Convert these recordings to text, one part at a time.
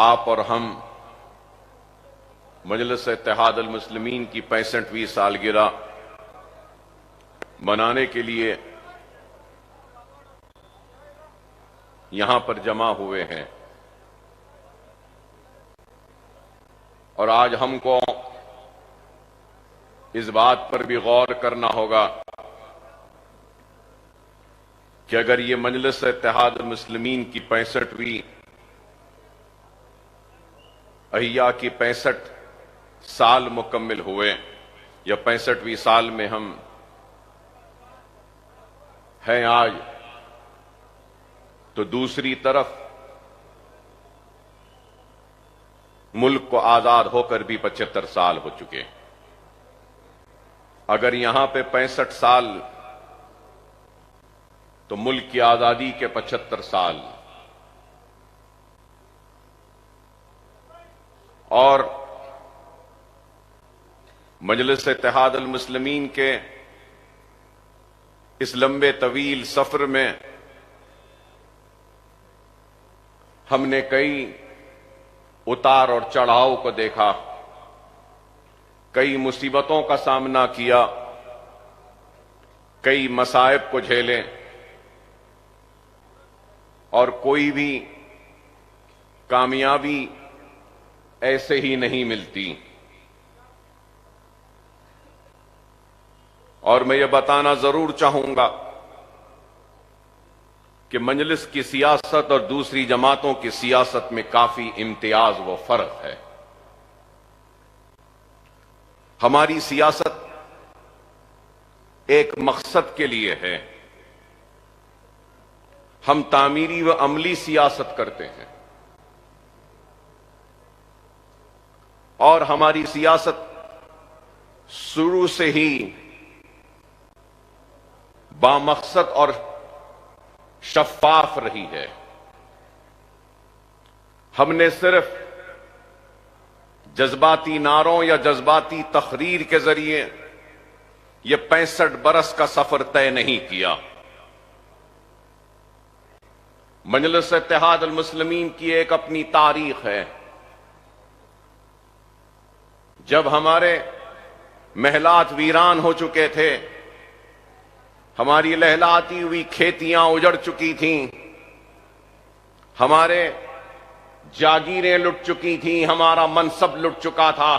आप और हम मजलिस इत्तेहाद अल मुस्लिमीन की 65वीं सालगिरह मनाने के लिए यहां पर जमा हुए हैं और आज हमको इस बात पर भी गौर करना होगा कि अगर ये मजलिस इत्तेहाद अल मुस्लिमीन की 65वीं अहिया की 65 साल मुकम्मिल हुए या 65वीं साल में हम हैं आज, तो दूसरी तरफ मुल्क को आजाद होकर भी 75 साल हो चुके। अगर यहां पे 65 साल तो मुल्क की आजादी के 75 साल। और मजलिस इत्तेहाद अल मुस्लिमीन के इस लंबे तवील सफर में हमने कई उतार और चढ़ाव को देखा, कई मुसीबतों का सामना किया, कई मसाइब को झेले और कोई भी कामयाबी ऐसे ही नहीं मिलती। और मैं ये बताना जरूर चाहूंगा कि मजलिस की सियासत और दूसरी जमातों की सियासत में काफी इम्तियाज व फर्क है। हमारी सियासत एक मकसद के लिए है, हम तामीरी व अमली सियासत करते हैं और हमारी सियासत शुरू से ही बामकसद और शफाफ रही है। हमने सिर्फ जज्बाती नारों या जज्बाती तकरीर के जरिए यह 65 बरस का सफर तय नहीं किया। मजलिस इत्तेहाद अल मुस्लिमीन की एक अपनी तारीख है। जब हमारे महलात वीरान हो चुके थे, हमारी लहलाती हुई खेतियां उजड़ चुकी थीं, हमारे जागीरें लुट चुकी थीं, हमारा मनसब लुट चुका था,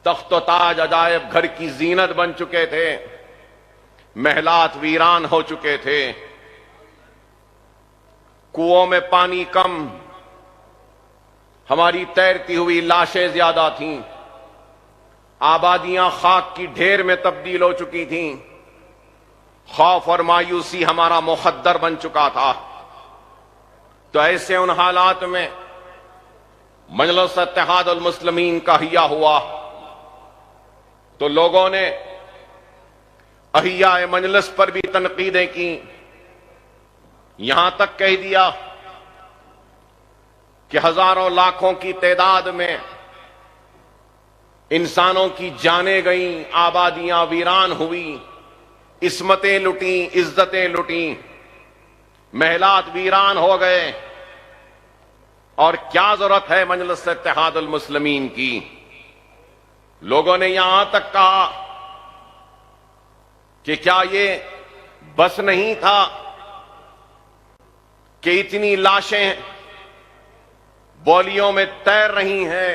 तख्त ताज अजायब घर की जीनत बन चुके थे, महलात वीरान हो चुके थे, कुओं में पानी कम, हमारी तैरती हुई लाशें ज्यादा थीं, आबादियां खाक की ढेर में तब्दील हो चुकी थीं, खौफ और मायूसी हमारा मुखद्दर बन चुका था। तो ऐसे उन हालात में मजलिस इत्तेहाद अल मुस्लिमीन का अहिया हुआ तो लोगों ने अहिया मजलिस पर भी तनकीदें की, यहां तक कह दिया कि हजारों लाखों की तादाद में इंसानों की जानें गईं, आबादियां वीरान हुई, इस्मतें लुटी, इज्जतें लुटी, महलात वीरान हो गए और क्या जरूरत है मजलिस इत्तेहाद अल मुस्लिमीन की। लोगों ने यहां तक कहा कि क्या ये बस नहीं था कि इतनी लाशें बौलियों में तैर रही हैं,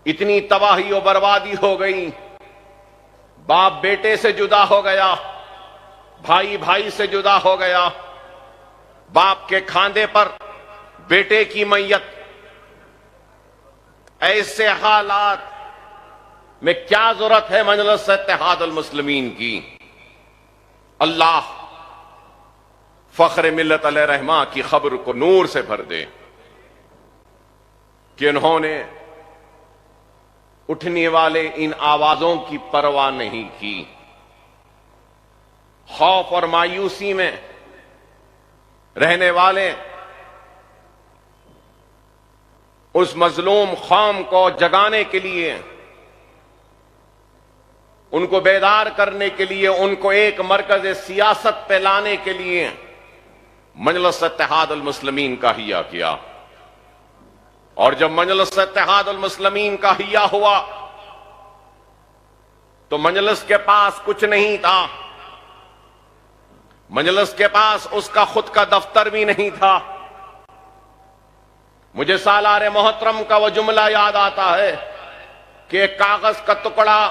इतनी तबाही और बर्बादी हो गई, बाप बेटे से जुदा हो गया, भाई भाई से जुदा हो गया, बाप के खांधे पर बेटे की मैयत। ऐसे हालात में क्या जरूरत है मजलिस इत्तेहाद अल मुस्लिमीन की। अल्लाह फख्र मिल्लत अलैहि रहमा की खबर को नूर से भर दे कि उन्होंने उठने वाले इन आवाजों की परवाह नहीं की। खौफ और मायूसी में रहने वाले उस मजलूम कौम को जगाने के लिए, उनको बेदार करने के लिए, उनको एक मरकज सियासत पे लाने के लिए मजलिस इत्तेहाद अल मुस्लिमीन का अहिया किया। और जब मजलिस इत्तेहादुल मुस्लिमीन का हिया हुआ तो मजलिस के पास कुछ नहीं था। मजलिस के पास उसका खुद का दफ्तर भी नहीं था। मुझे सालारे मोहतरम का वह जुमला याद आता है कि एक कागज का टुकड़ा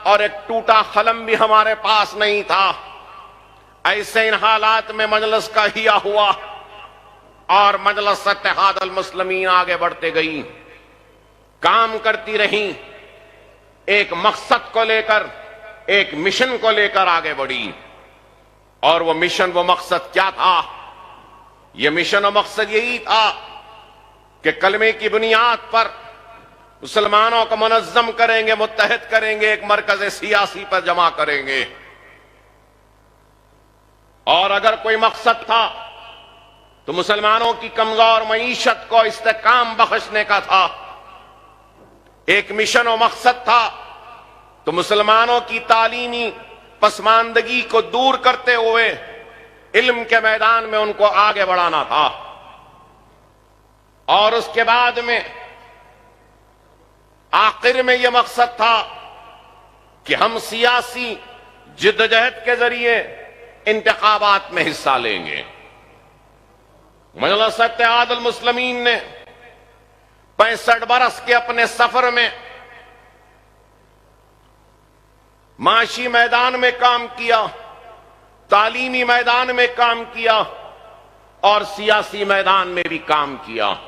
और एक टूटा कलम भी हमारे पास नहीं था। ऐसे इन हालात में मजलिस का हिया हुआ और मजलिस इत्तेहादुल मुस्लिमीन आगे बढ़ते गई, काम करती रही, एक मकसद को लेकर, एक मिशन को लेकर आगे बढ़ी। और वो मिशन, वो मकसद क्या था? ये मिशन और मकसद यही था कि कलमे की बुनियाद पर मुसलमानों को मुनज़्ज़म करेंगे, मुत्तहिद करेंगे, एक मरकज सियासी पर जमा करेंगे। और अगर कोई मकसद था तो मुसलमानों की कमजोर मईशत को इस्तेकाम बख्शने का था। एक मिशन और मकसद था तो मुसलमानों की तालीमी पसमानदगी को दूर करते हुए इल्म के मैदान में उनको आगे बढ़ाना था। और उसके बाद में आखिर में यह मकसद था कि हम सियासी जिद्दोजहद के जरिए इंतखाबात में हिस्सा लेंगे। मजलिस इत्तेहादुल मुस्लिमीन ने 65 बरस के अपने सफर में माशी मैदान में काम किया, तालीमी मैदान में काम किया और सियासी मैदान में भी काम किया।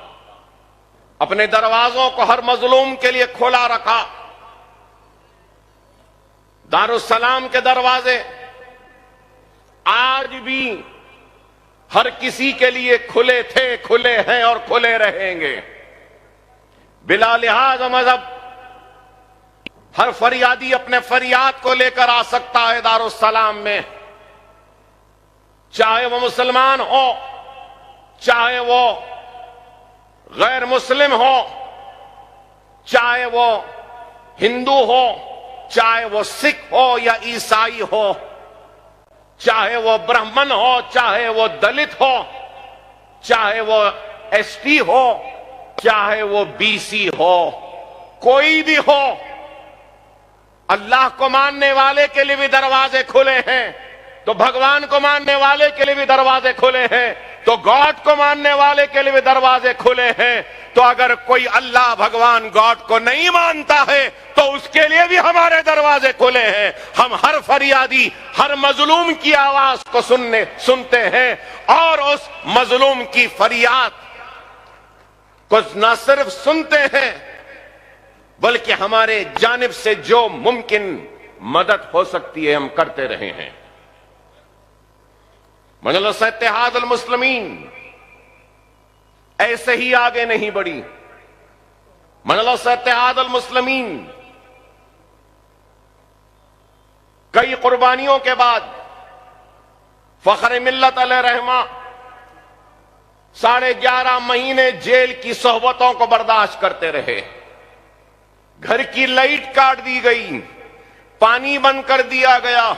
अपने दरवाजों को हर मजलूम के लिए खोला रखा। दारुस्सलाम के दरवाजे आज भी हर किसी के लिए खुले थे, खुले हैं और खुले रहेंगे। बिला लिहाज मजहब हर फरियादी अपने फरियाद को लेकर आ सकता है दारुस्सलाम में, चाहे वो मुसलमान हो, चाहे वो गैर मुस्लिम हो, चाहे वो हिंदू हो, चाहे वो सिख हो या ईसाई हो, चाहे वो ब्राह्मण हो, चाहे वो दलित हो, चाहे वो एसटी हो, चाहे वो बीसी हो, कोई भी हो, अल्लाह को मानने वाले के लिए भी दरवाजे खुले हैं, तो भगवान को मानने वाले के लिए भी दरवाजे खुले हैं, तो गॉड को मानने वाले के लिए भी दरवाजे खुले हैं। तो अगर कोई अल्लाह भगवान गॉड को नहीं मानता है तो उसके लिए भी हमारे दरवाजे खुले हैं। हम हर फरियादी, हर मजलूम की आवाज को सुनते हैं और उस मजलूम की फरियाद को न सिर्फ सुनते हैं बल्कि हमारे जानिब से जो मुमकिन मदद हो सकती है हम करते रहे हैं। मजलिस इत्तेहादुल मुस्लिमीन ऐसे ही आगे नहीं बढ़ी। मजलिस इत्तेहादुल मुस्लिमीन कई कुर्बानियों के बाद फख्र मिल्लत अलैहिर्रहमा 11.5 महीने जेल की सोहबतों को बर्दाश्त करते रहे। घर की लाइट काट दी गई, पानी बंद कर दिया गया,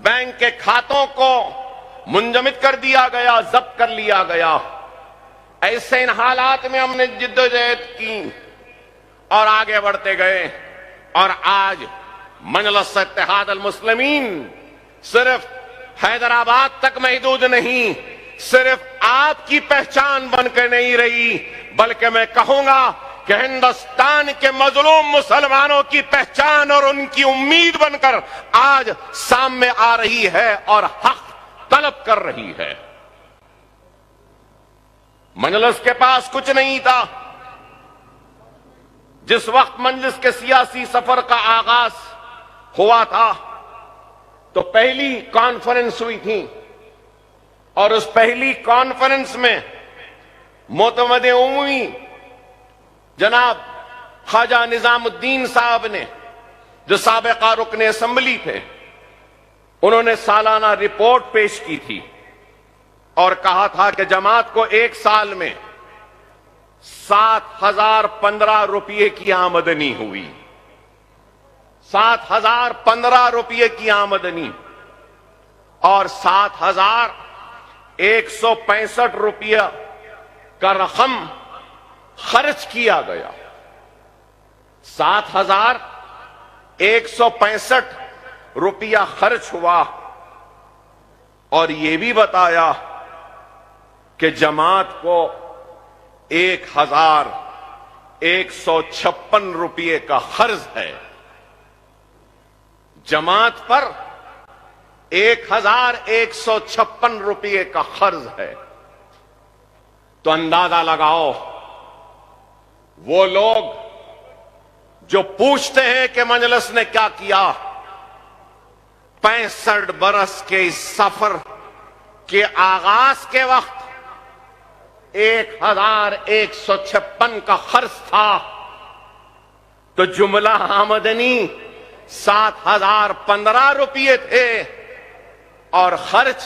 बैंक के खातों को मुंजमद कर दिया गया, जब्त कर लिया गया। ऐसे इन हालात में हमने जिद्दोजहद की और आगे बढ़ते गए और आज मजलिस इत्तेहादुल मुस्लिमीन सिर्फ हैदराबाद तक महदूद नहीं, सिर्फ आपकी पहचान बनकर नहीं रही, बल्कि मैं कहूंगा कि हिंदुस्तान के मजलूम मुसलमानों की पहचान और उनकी उम्मीद बनकर आज सामने आ रही है और हक तलब कर रही है। मजलिस के पास कुछ नहीं था। जिस वक्त मजलिस के सियासी सफर का आगाज हुआ था तो पहली कॉन्फ्रेंस हुई थी और उस पहली कॉन्फ्रेंस में मोतमद उमवी जनाब ख्वाजा निजामुद्दीन साहब ने, जो साबिका रुकने असेंबली थे, उन्होंने सालाना रिपोर्ट पेश की थी और कहा था कि जमात को एक साल में 7,015 रुपये की आमदनी हुई। 7,015 रुपये की आमदनी और 7,165 रुपया का रकम खर्च किया गया। 7,165 रुपया खर्च हुआ और यह भी बताया कि जमात को 1,156 रुपये का कर्ज है। जमात पर 1,156 रुपये का कर्ज है। तो अंदाजा लगाओ, वो लोग जो पूछते हैं कि मजलिस ने क्या किया, 65 बरस के इस सफर के आगाज के वक्त 1,156 का खर्च था, तो जुमला आमदनी 7,015 रुपये थे और खर्च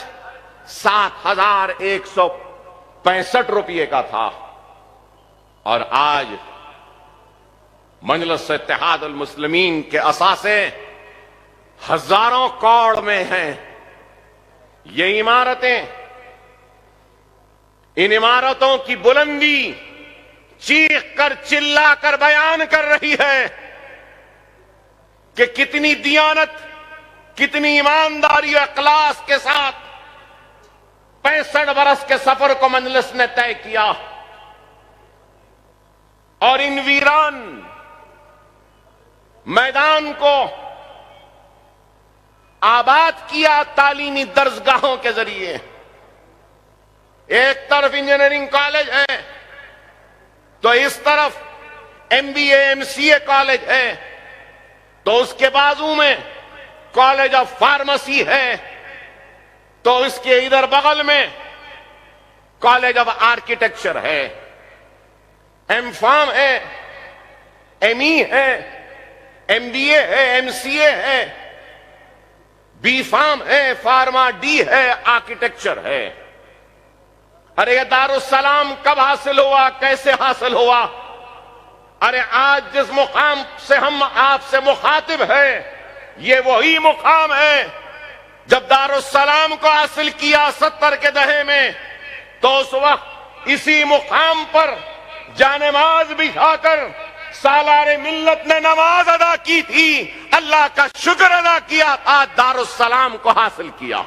7,165 रुपये का था। और आज मजलिस इत्तेहादुल मुस्लिमीन के असासे हजारों करोड़ में हैं। ये इमारतें, इन इमारतों की बुलंदी चीख कर चिल्ला कर बयान कर रही है कि कितनी दियानत, कितनी ईमानदारी और इखलास के साथ 65 बरस के सफर को मजलिस ने तय किया और इन वीरान मैदान को आबाद किया तालीमी दर्जगाहों के जरिए। एक तरफ इंजीनियरिंग कॉलेज है तो इस तरफ MBA MCA कॉलेज है, तो उसके बाजू में कॉलेज ऑफ फार्मेसी है, तो इसके इधर बगल में कॉलेज ऑफ आर्किटेक्चर है, M.Pharm है, ME है, MBA है, MCA है, B.Pharm है, फार्मा D है, आर्किटेक्चर है। अरे ये दारुस्सलाम कब हासिल हुआ, कैसे हासिल हुआ? अरे आज जिस मुकाम से हम आपसे मुखातिब हैं, ये वही मुकाम है जब दारुस्सलाम को हासिल किया 70 के दहे में, तो उस वक्त इसी मुकाम पर जानमाज बिछाकर सालारे मिल्लत ने नमाज अदा की थी, अल्लाह का शुक्र अदा किया, आज दारुस्सलाम को हासिल किया।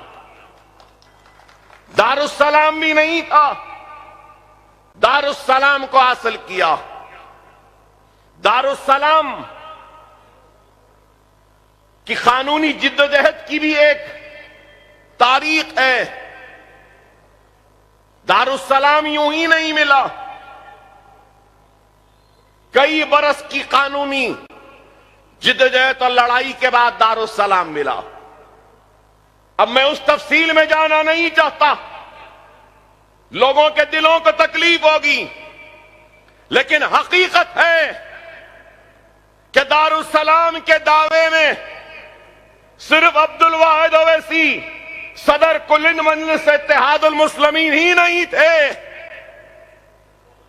दारुस्सलाम भी नहीं था, दारुस्सलाम को हासिल किया। दारुस्सलाम की कानूनी जिद्दोजहद की भी एक तारीख है। दारुस्सलाम यूं ही नहीं मिला, कई बरस की कानूनी जिद्दोजहद और लड़ाई के बाद दारुस्सलाम मिला। अब मैं उस तफसील में जाना नहीं चाहता, लोगों के दिलों को तकलीफ होगी, लेकिन हकीकत है कि दारुस्सलाम के दावे में सिर्फ अब्दुल वाहिद ओवैसी सदर कुल मजलिस इत्तेहादुल मुस्लिमीन ही नहीं थे,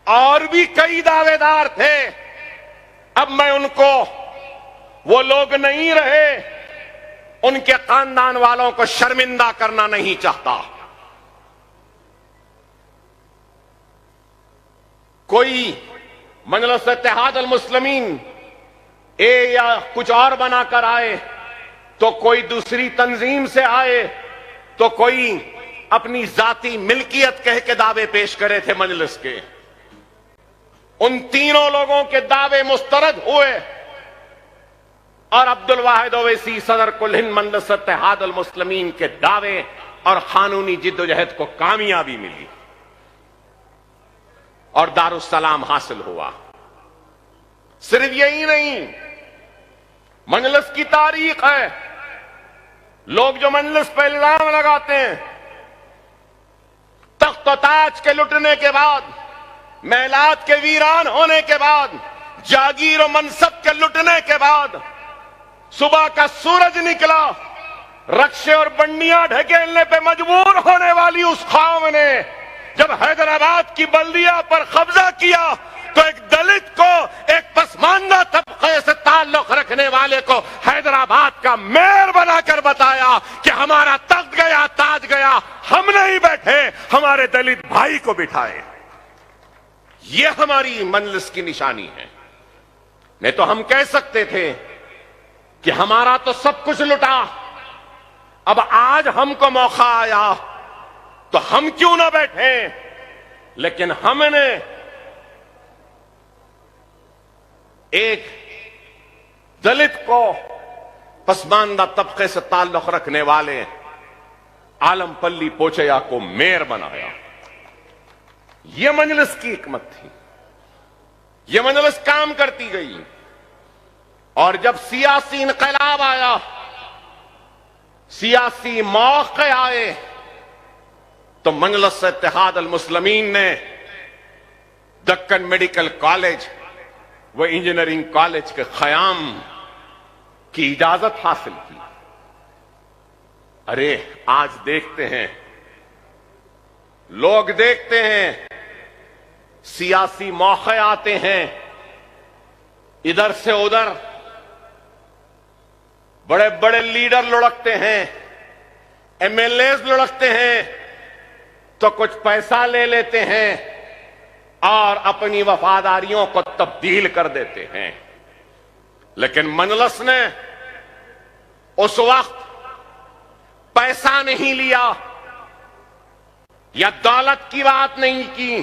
और भी कई दावेदार थे। अब मैं उनको, वो लोग नहीं रहे, उनके खानदान वालों को शर्मिंदा करना नहीं चाहता। कोई मजलिस इत्तेहादुल मुस्लिमीन या कुछ और बनाकर आए, तो कोई दूसरी तंजीम से आए, तो कोई अपनी जाती मिल्कियत कह के दावे पेश करे थे मजलिस के। उन तीनों लोगों के दावे मुस्तरद हुए और अब्दुल वाहिद ओवैसी सदर कुल हिंद मजलिस इत्तेहादुल मुस्लिमीन के दावे और कानूनी जिद्दोजहद को कामयाबी मिली और दारुस्सलाम हासिल हुआ। सिर्फ यही नहीं, मजलिस की तारीख है। लोग जो मजलिस पर इल्जाम लगाते हैं, तख्त व ताज के लुटने के बाद, महलात के वीरान होने के बाद, जागीर और मनसब के लुटने के बाद, सुबह का सूरज निकला, रक्षे और बंडियां ढकेलने पे मजबूर होने वाली उस कौम ने जब हैदराबाद की बल्दिया पर कब्जा किया, तो एक दलित को, एक पसमानदा तबके से ताल्लुक रखने वाले को हैदराबाद का मेयर बनाकर बताया कि हमारा तख्त गया, ताज गया, हम नहीं बैठे, हमारे दलित भाई को बिठाए। ये हमारी मंजिल की निशानी है। नहीं तो हम कह सकते थे कि हमारा तो सब कुछ लुटा, अब आज हमको मौका आया तो हम क्यों ना बैठे। लेकिन हमने एक दलित को, पसमानदा तबके से ताल्लुक रखने वाले आलमपल्ली पोचैया को मेयर बनाया। यह मजलिस की हिकमत थी, यह मजलिस काम करती गई। और जब सियासी इनकलाब आया, सियासी मौके आए, तो मजलिस इत्तेहाद अल मुस्लिमीन ने दक्कन मेडिकल कॉलेज व इंजीनियरिंग कॉलेज के क़याम की इजाजत हासिल की। अरे आज देखते हैं, लोग देखते हैं, सियासी मौके आते हैं, इधर से उधर बड़े बड़े लीडर लुढ़कते हैं, एमएलएज लुढ़कते हैं, तो कुछ पैसा ले लेते हैं और अपनी वफादारियों को तब्दील कर देते हैं। लेकिन मजलिस ने उस वक्त पैसा नहीं लिया या दौलत की बात नहीं की।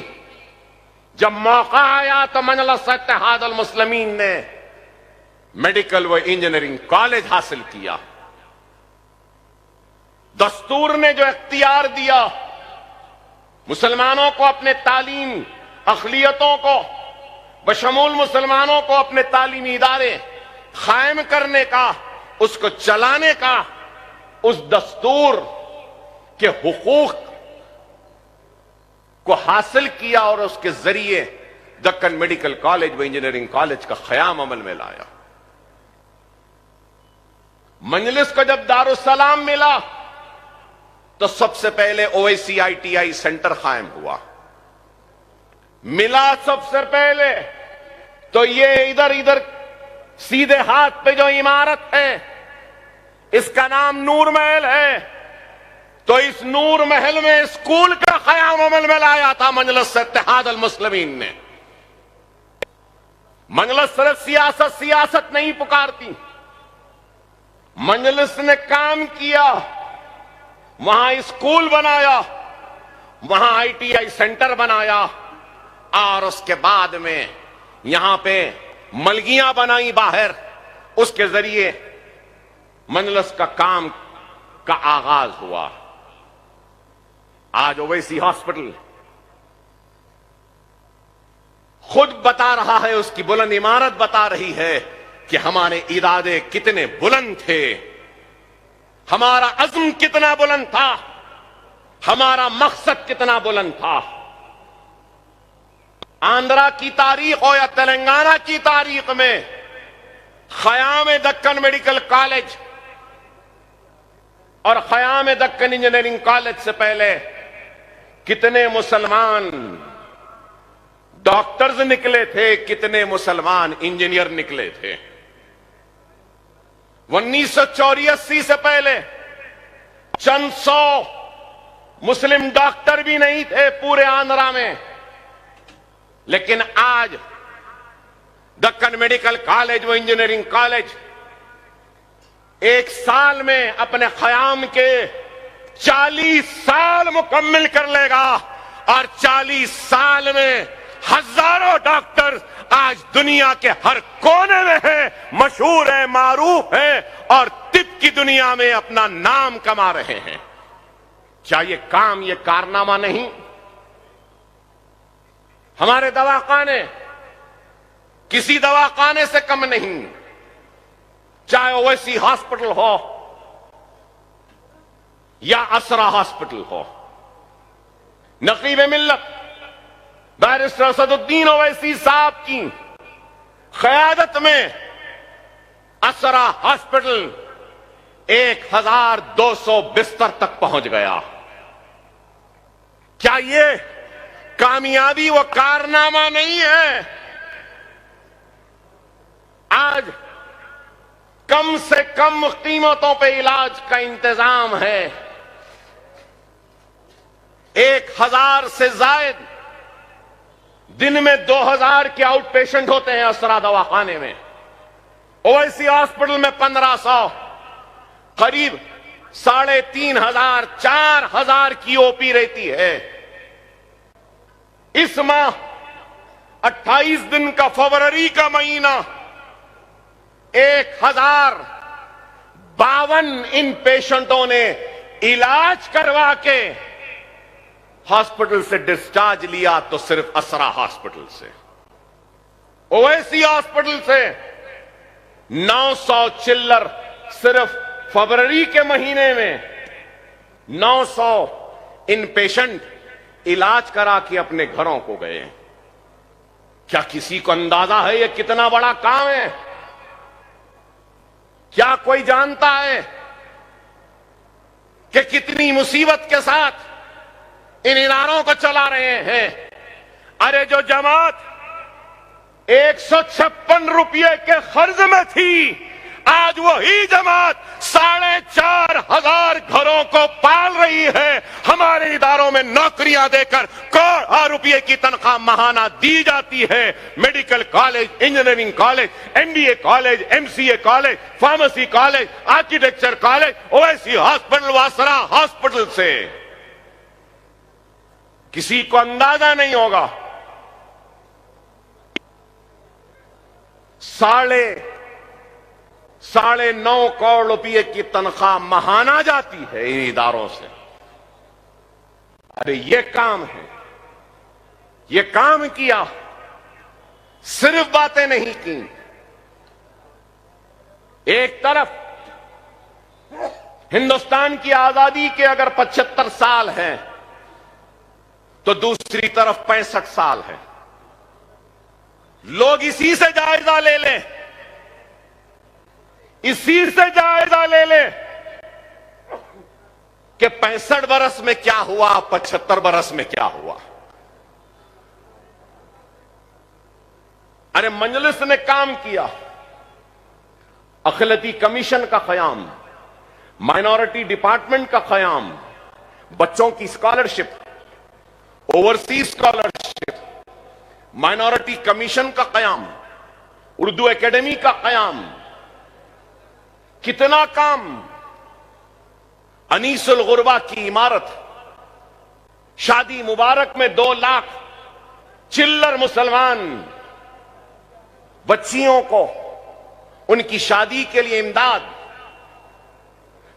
जब मौका आया तो मजलिस इत्तेहाद अल मुस्लिमीन ने मेडिकल व इंजीनियरिंग कॉलेज हासिल किया। दस्तूर ने जो इख्तियार दिया मुसलमानों को अपने तालीम अक़लियतों को बशमूल मुसलमानों को अपने तालीमी इदारे कायम करने का, उसको चलाने का, उस दस्तूर के हुकूक को हासिल किया और उसके जरिए दक्कन मेडिकल कॉलेज व इंजीनियरिंग कॉलेज का क़याम अमल में लाया। मजलिस को जब दारुस्सलाम मिला तो सबसे पहले ओवैसी ITI सेंटर कायम हुआ। मिला सबसे पहले तो ये इधर इधर सीधे हाथ पे जो इमारत है, इसका नाम नूर महल है। तो इस नूर महल में स्कूल का क़याम अमल में लाया था मजलिस इत्तेहाद अल मुस्लिमीन ने। मजलिस सिर्फ सियासत नहीं पुकारती, मजलिस ने काम किया, वहां स्कूल बनाया, वहां ITI सेंटर बनाया और उसके बाद में यहां पे मलगियां बनाई बाहर। उसके जरिए मजलिस का काम का आगाज हुआ। आज ओवैसी हॉस्पिटल खुद बता रहा है, उसकी बुलंद इमारत बता रही है कि हमारे इरादे कितने बुलंद थे, हमारा अज़्म कितना बुलंद था, हमारा मकसद कितना बुलंद था। आंध्रा की तारीख हो या तेलंगाना की तारीख में क़याम दक्कन मेडिकल कॉलेज और क़याम दक्कन इंजीनियरिंग कॉलेज से पहले कितने मुसलमान डॉक्टर्स निकले थे, कितने मुसलमान इंजीनियर निकले थे। 1984 से पहले चंद 100 मुस्लिम डॉक्टर भी नहीं थे पूरे आंध्रा में। लेकिन आज दक्कन मेडिकल कॉलेज व इंजीनियरिंग कॉलेज एक साल में अपने क़याम के 40 साल मुकम्मिल कर लेगा और 40 साल में हजारों डॉक्टर आज दुनिया के हर कोने में हैं, मशहूर है, मारूफ है और तिब की दुनिया में अपना नाम कमा रहे हैं। क्या ये काम, ये कारनामा नहीं? हमारे दवाखाने किसी दवाखाने से कम नहीं, चाहे ओवैसी हॉस्पिटल हो या असरा हॉस्पिटल हो। नकीब मिल्लत बैरिस्टर असदुद्दीन ओवैसी साहब की क़यादत में असरा हॉस्पिटल 1200 बिस्तर तक पहुंच गया। क्या ये कामयाबी व कारनामा नहीं है? आज कम से कम कीमतों पे इलाज का इंतजाम है। 1000 से जायद दिन में 2000 के आउट पेशेंट होते हैं असरा दवाखाने में। ओवैसी हॉस्पिटल में 1500, करीब 3500 4000 की ओपी रहती है। इस माह 28 दिन का फरवरी का महीना 1052 इन पेशेंटों ने इलाज करवा के हॉस्पिटल से डिस्चार्ज लिया, तो सिर्फ असरा हॉस्पिटल से। ओवैसी हॉस्पिटल से 900 चिल्लर सिर्फ फरवरी के महीने में 900 इन पेशेंट इलाज करा के अपने घरों को गए। क्या किसी को अंदाजा है ये कितना बड़ा काम है? क्या कोई जानता है कि कितनी मुसीबत के साथ इन इदारों को चला रहे हैं? अरे जो जमात 156 रुपये के कर्ज में थी, आज वही जमात 4500 घरों को पाल रही है। हमारे इदारों में नौकरियां देकर करोड़ों रुपये की तनख्वाह महाना दी जाती है। Medical college, engineering college, MBA college, MCA college, pharmacy college, architecture college, Owaisi hospital, वासरा हॉस्पिटल से। किसी को अंदाजा नहीं होगा, 9.5 करोड़ रुपए की तनख्वाह महाना जाती है इन इदारों से। अरे ये काम है, ये काम किया, सिर्फ बातें नहीं की। एक तरफ हिंदुस्तान की आजादी के अगर 75 साल हैं, तो दूसरी तरफ 65 साल है। लोग इसी से जायजा ले लें, इसी से जायजा ले लें कि 65 बरस में क्या हुआ, 75 बरस में क्या हुआ। अरे मजलिस ने काम किया, अखिलती कमीशन का कयाम, माइनॉरिटी डिपार्टमेंट का कयाम, बच्चों की scholarship, overseas scholarship, minority commission का कयाम, उर्दू एकेडमी का कयाम, कितना काम। अनीसुल गुरबा की इमारत, शादी मुबारक में 2 लाख चिल्लर मुसलमान बच्चियों को उनकी शादी के लिए इमदाद,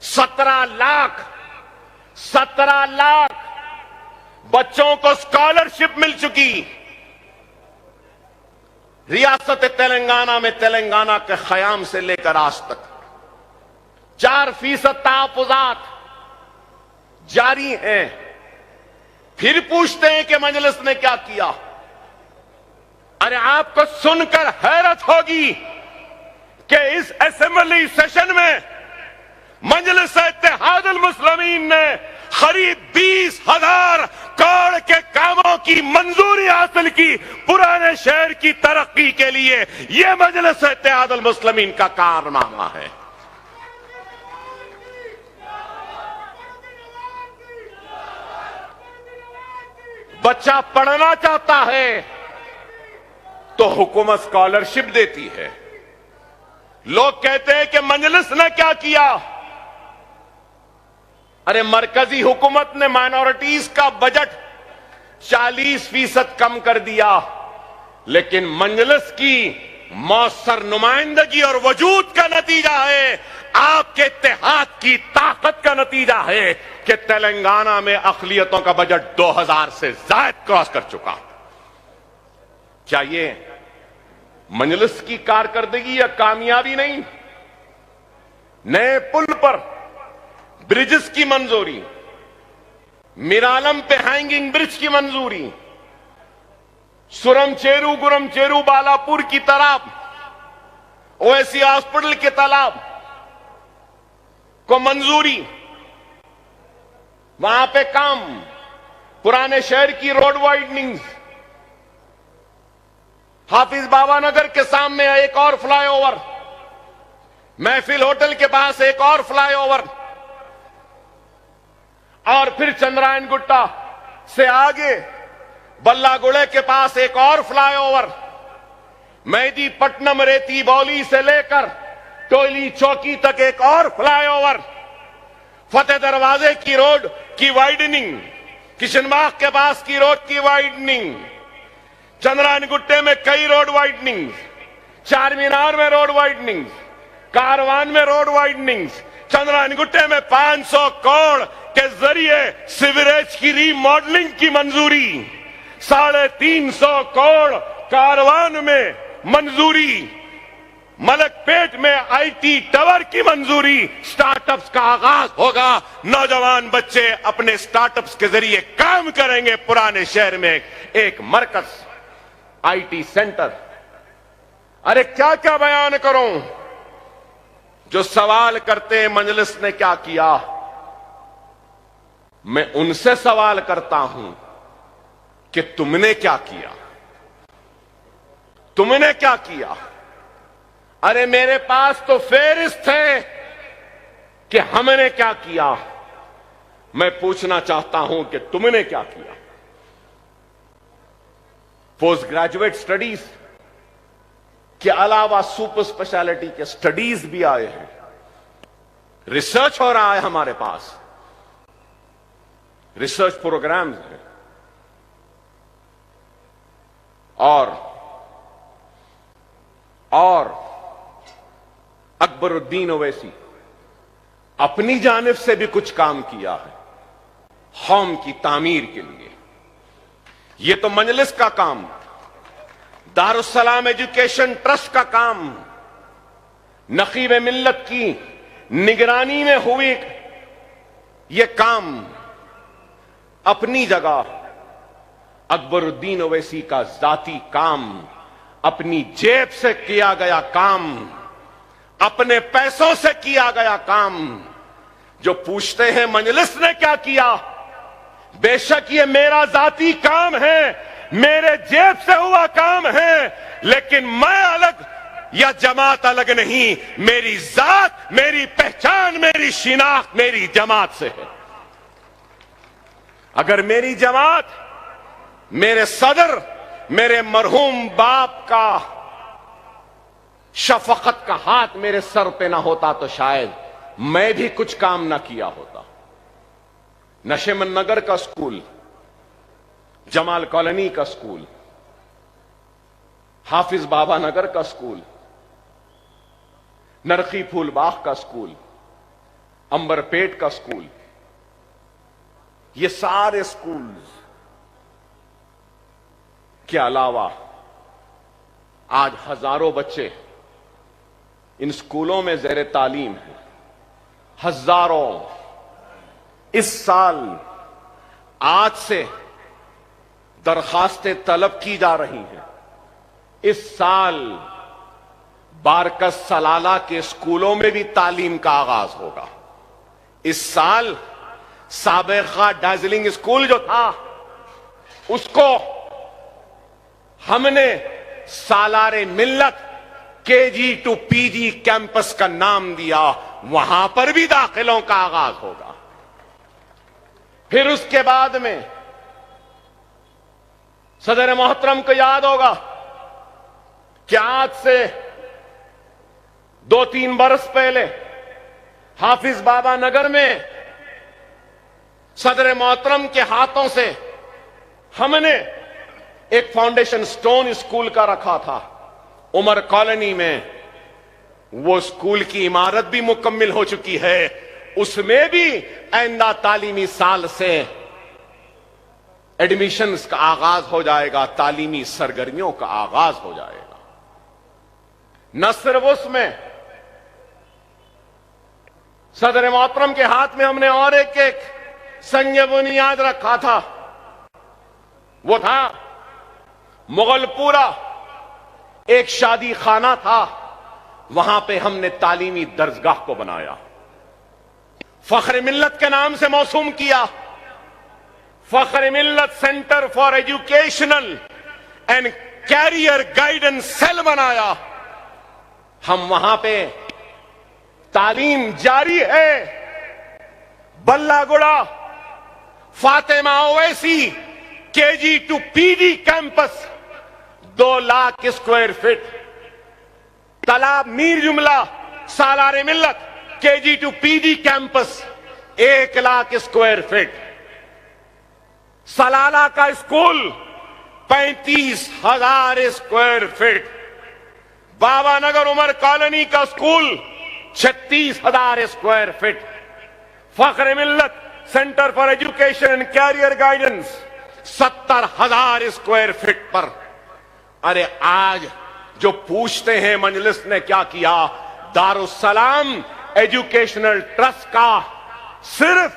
17 लाख बच्चों को स्कॉलरशिप मिल चुकी। रियासत तेलंगाना में तेलंगाना के क़याम से लेकर आज तक 4% तहफ़्फ़ुज़ात जारी हैं। फिर पूछते हैं कि मजलिस ने क्या किया। अरे आपको सुनकर हैरत होगी कि इस असेंबली सेशन में मजलिस इत्तेहादुल मुस्लिमीन ने करीब 20,000 करोड़ के कामों की मंजूरी हासिल की पुराने शहर की तरक्की के लिए। यह मजलिस इत्तेहादुल मुस्लिमीन का कारनामा है। बच्चा पढ़ना चाहता है तो हुकूमत स्कॉलरशिप देती है। लोग कहते हैं कि मजलिस ने क्या किया। अरे मरकजी हुकूमत ने माइनॉरिटीज का बजट 40% कम कर दिया, लेकिन मजलिस की मौसर नुमाइंदगी और वजूद का नतीजा है, आपके इत्तेहाद की ताकत का नतीजा है कि तेलंगाना में अक़लियतों का बजट 2000 से ज्यादा क्रॉस कर चुका। क्या ये मजलिस की कारकर्दगी या कामयाबी नहीं? नए पुल पर ब्रिजेस की मंजूरी, मिरालम पे हैंगिंग ब्रिज की मंजूरी, सुरमचेरू गुरमचेरू बालापुर की तालाब, ओवैसी हॉस्पिटल के तालाब को मंजूरी, वहां पे काम, पुराने शहर की रोड वाइडनिंग, हाफिज बाबा नगर के सामने एक और फ्लाईओवर, महफिल होटल के पास एक और फ्लाईओवर, और फिर चंद्रायन गुट्टा से आगे बल्लागुड़े के पास एक और फ्लाईओवर, मेहदीपट्टनम रेती बौली से लेकर टोली चौकी तक एक और फ्लाईओवर, फतेह दरवाजे की रोड की वाइडनिंग, किशनबाग के पास की रोड की वाइडनिंग, चंद्रायन गुट्टे में कई रोड वाइडनिंग, चार मीनार में रोड वाइडनिंग, कारवान में रोड वाइडनिंग, चंद्रायन गुट्टे में 500 करोड़ के जरिए सीवरेज की रीमॉडलिंग की मंजूरी, 350 करोड़ कारवान में मंजूरी, मलकपेट में आईटी टावर की मंजूरी, स्टार्टअप्स का आगाज होगा, नौजवान बच्चे अपने स्टार्टअप्स के जरिए काम करेंगे। पुराने शहर में एक मरकज, आईटी सेंटर। अरे क्या क्या बयान करूं, जो सवाल करते मजलिस ने क्या किया, मैं उनसे सवाल करता हूं कि तुमने क्या किया, तुमने क्या किया। अरे मेरे पास तो फेरिस्त है कि हमने क्या किया। मैं पूछना चाहता हूं कि तुमने क्या किया। पोस्ट ग्रेजुएट स्टडीज के अलावा सुपर स्पेशलिटी के स्टडीज भी आए हैं, रिसर्च हो रहा है हमारे पास, रिसर्च प्रोग्राम्स हैं। और अकबरुद्दीन ओवैसी अपनी जानिब से भी कुछ काम किया है कौम की तामीर के लिए। यह तो मजलिस का काम, दारुस्सलाम एजुकेशन ट्रस्ट का काम, नकीब मिल्लत की निगरानी में हुई यह काम अपनी जगह, अकबरुद्दीन ओवैसी का जाती काम, अपनी जेब से किया गया काम, अपने पैसों से किया गया काम। जो पूछते हैं मजलिस ने क्या किया, बेशक ये मेरा जाती काम है, मेरे जेब से हुआ काम है, लेकिन मैं अलग या जमात अलग नहीं, मेरी जात, मेरी पहचान, मेरी शिनाख्त मेरी जमात से है। अगर मेरी जमात, मेरे सदर, मेरे मरहूम बाप का शफकत का हाथ मेरे सर पे ना होता तो शायद मैं भी कुछ काम ना किया होता। नशेमन नगर का स्कूल, जमाल कॉलोनी का स्कूल, हाफिज बाबा नगर का स्कूल, नरखी फूलबाग का स्कूल, अंबरपेट का स्कूल, ये सारे स्कूल्स के अलावा आज हजारों बच्चे इन स्कूलों में ज़ेरे तालीम है। हजारों इस साल आज से दरखास्तें तलब की जा रही हैं। इस साल बारकस सलाला के स्कूलों में भी तालीम का आगाज होगा। इस साल साबिका दार्जिलिंग स्कूल जो था उसको हमने सालारे Millat KG to PG campus का नाम दिया। वहां पर भी दाखिलों का आगाज होगा। फिर उसके बाद में सदर मोहतरम को याद होगा कि आज से 2-3 बरस पहले हाफिज बाबा नगर में सदर मोहतरम के हाथों से हमने एक फाउंडेशन स्टोन स्कूल का रखा था। उमर कॉलोनी में वो स्कूल की इमारत भी मुकम्मिल हो चुकी है। उसमें भी आइंदा तालीमी साल से एडमिशन्स का आगाज हो जाएगा, तालीमी सरगर्मियों का आगाज हो जाएगा। न सिर्फ उसमें सदर मोहतरम के हाथ में हमने और एक संग बुनियाद रखा था। वो था मुगलपुरा, एक शादी खाना था, वहां पे हमने तालीमी दर्जगाह को बनाया, फख्र मिल्लत के नाम से मौसूम किया। Fakhr Millat center for educational and career guidance cell बनाया। हम वहां पे तालीम जारी है। Ballaguda Fatima Owaisi KG to PG campus 2 lakh square feet. Talab Mir Jumla Salare Millat KG to PG campus 1 lakh square feet. Salala का school 35,000 square feet. Baba Nagar Umar colony का school 36,000 square feet. Fakhr Millat center for education and career guidance 70,000 square feet पर। अरे आज जो पूछते हैं मजलिस ने क्या किया, दारुस्सलाम एजुकेशनल ट्रस्ट का सिर्फ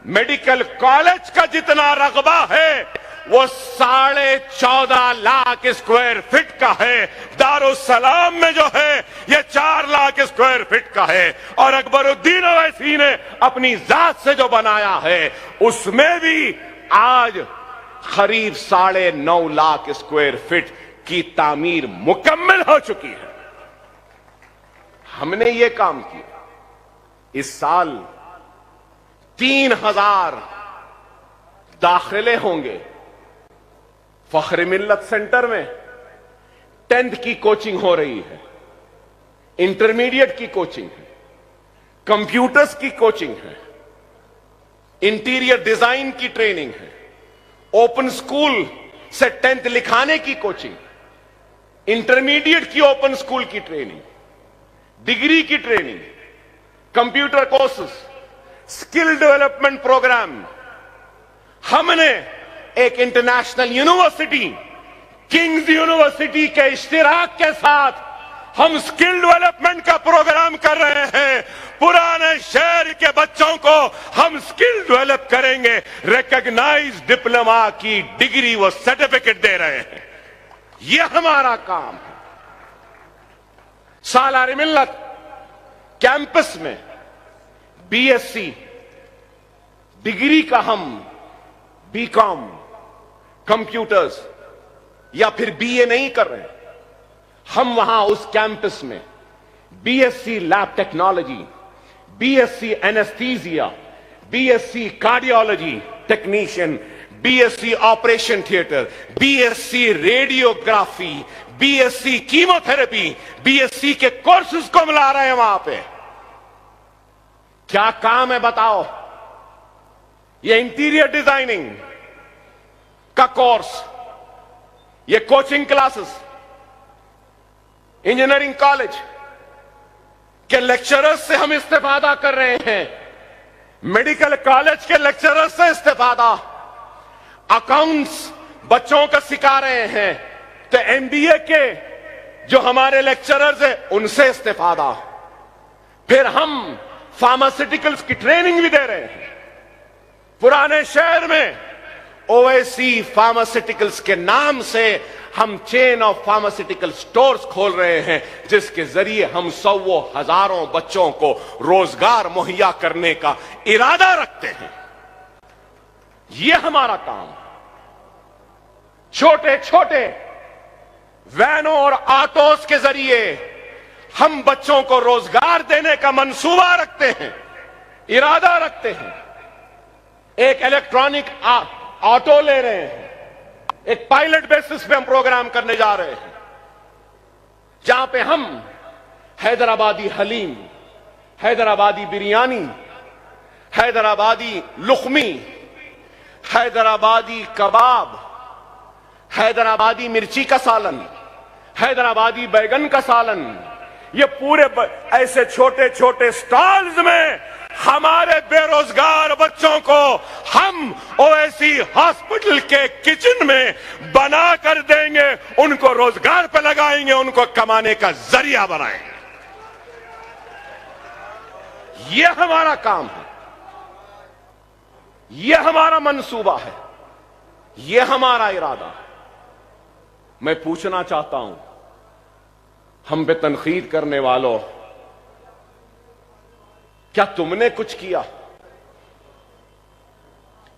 मेडिकल कॉलेज का जितना रकबा है वो 14.5 लाख स्क्वायर फीट का है। दारुस्सलाम में जो है ये 4 लाख स्क्वायर फीट का है। और अकबरुद्दीन ओवैसी ने अपनी जात से जो बनाया है उसमें भी आज करीब 9.5 लाख स्क्वायर फीट की तामीर मुकम्मल हो चुकी है। हमने ये काम किया। इस साल 3,000 दाखिले होंगे फख्र मिल्लत सेंटर में। 10th की कोचिंग हो रही है, इंटरमीडिएट की कोचिंग है, कंप्यूटर्स की कोचिंग है, इंटीरियर डिजाइन की ट्रेनिंग है, ओपन स्कूल से 10th लिखाने की कोचिंग, इंटरमीडिएट की ओपन स्कूल की ट्रेनिंग, डिग्री की training, computer courses, skill development program. हमने एक इंटरनेशनल यूनिवर्सिटी किंग्स यूनिवर्सिटी के इश्तिराक के साथ हम स्किल डेवलपमेंट का प्रोग्राम कर रहे हैं। पुराने शहर के बच्चों को हम स्किल डेवलप करेंगे, रिकॉग्नाइज डिप्लोमा की डिग्री व सर्टिफिकेट दे रहे हैं। यह हमारा काम है। सालारे मिल्लत कैंपस में बीएससी डिग्री का हम बीकॉम कंप्यूटर्स या फिर बीए नहीं कर रहे हैं। हम वहां उस कैंपस में BSc lab technology, BSc anaesthesia, BSc cardiology technician, BSc operation theatre, BSc radiography, BSc chemotherapy, BSc के कोर्सेज को मिला रहे हैं वहां पे। क्या काम है बताओ? ये इंटीरियर डिजाइनिंग का कोर्स, ये कोचिंग क्लासेस, इंजीनियरिंग कॉलेज के लेक्चरर्स से हम इस्तेफादा कर रहे हैं, मेडिकल कॉलेज के लेक्चरर्स से इस्तेफादा, अकाउंट्स बच्चों को सिखा रहे हैं तो एमबीए के जो हमारे लेक्चरर्स हैं उनसे इस्तेफादा। फिर हम फार्मास्यूटिकल्स की ट्रेनिंग भी दे रहे हैं। पुराने शहर में ओवैसी फार्मास्यूटिकल्स के नाम से हम चेन ऑफ फार्मास्यूटिकल स्टोर्स खोल रहे हैं, जिसके जरिए हम 100 हजारों बच्चों को रोजगार मुहैया करने का इरादा रखते हैं। यह हमारा काम। छोटे छोटे वैनों और ऑटोस के जरिए हम बच्चों को रोजगार देने का मंसूबा रखते हैं, इरादा रखते हैं। एक इलेक्ट्रॉनिक ऑटो ले रहे हैं, एक पायलट बेसिस पे हम प्रोग्राम करने जा रहे हैं, जहां पे हम हैदराबादी हलीम, हैदराबादी बिरयानी, हैदराबादी लुकमी, हैदराबादी कबाब, हैदराबादी मिर्ची का सालन, हैदराबादी बैगन का सालन, ये पूरे ऐसे छोटे छोटे स्टॉल्स में हमारे बेरोजगार बच्चों को हम ओवैसी हॉस्पिटल के किचन में बना कर देंगे, उनको रोजगार पे लगाएंगे, उनको कमाने का जरिया बनाएंगे। यह हमारा काम है, यह हमारा मंसूबा है, यह हमारा इरादा है। मैं पूछना चाहता हूं हम पे तनकीद करने वालों, क्या तुमने कुछ किया?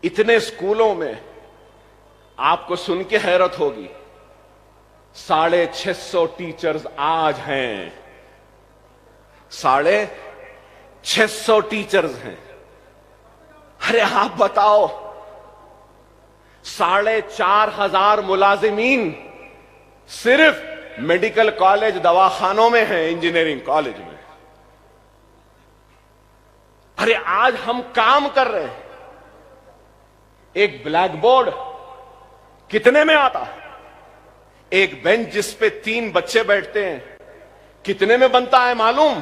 इतने स्कूलों में आपको सुन के हैरत होगी, 650 टीचर्स आज हैं, 650 टीचर्स हैं। अरे आप बताओ, 4,500 मुलाजिमीन सिर्फ मेडिकल कॉलेज दवाखानों में हैं, इंजीनियरिंग कॉलेज में। अरे आज हम काम कर रहे हैं। एक ब्लैक बोर्ड कितने में आता है? एक बेंच जिस पे 3 बच्चे बैठते हैं कितने में बनता है मालूम?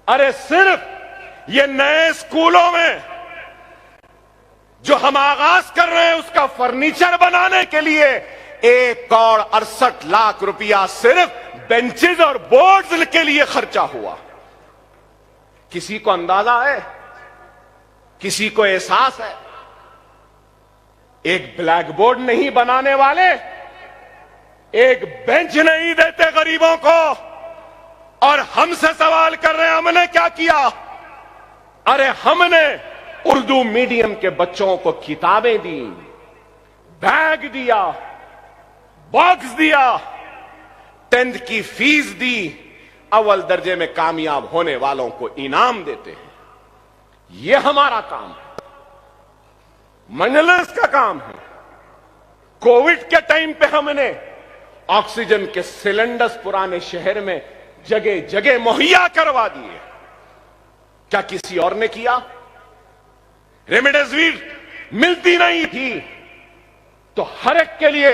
अरे सिर्फ ये नए स्कूलों में जो हम आगाज कर रहे हैं उसका फर्नीचर बनाने के लिए 1,68,00,000 रुपया सिर्फ बेंचेज और बोर्ड्स के लिए खर्चा हुआ। किसी को अंदाजा है? किसी को एहसास है? एक ब्लैक बोर्ड नहीं बनाने वाले एक बेंच नहीं देते गरीबों को, और हमसे सवाल कर रहे हैं हमने क्या किया? अरे हमने उर्दू मीडियम के बच्चों को किताबें दी, बैग दिया, बॉक्स दिया, 10th की फीस दी, अव्वल दर्जे में कामयाब होने वालों को इनाम देते हैं। यह हमारा काम है, मजलिस का काम है। कोविड के टाइम पे हमने ऑक्सीजन के सिलेंडर्स पुराने शहर में जगह जगह मुहैया करवा दिए। क्या किसी और ने किया? रेमडेसिविर मिलती नहीं थी तो हर एक के लिए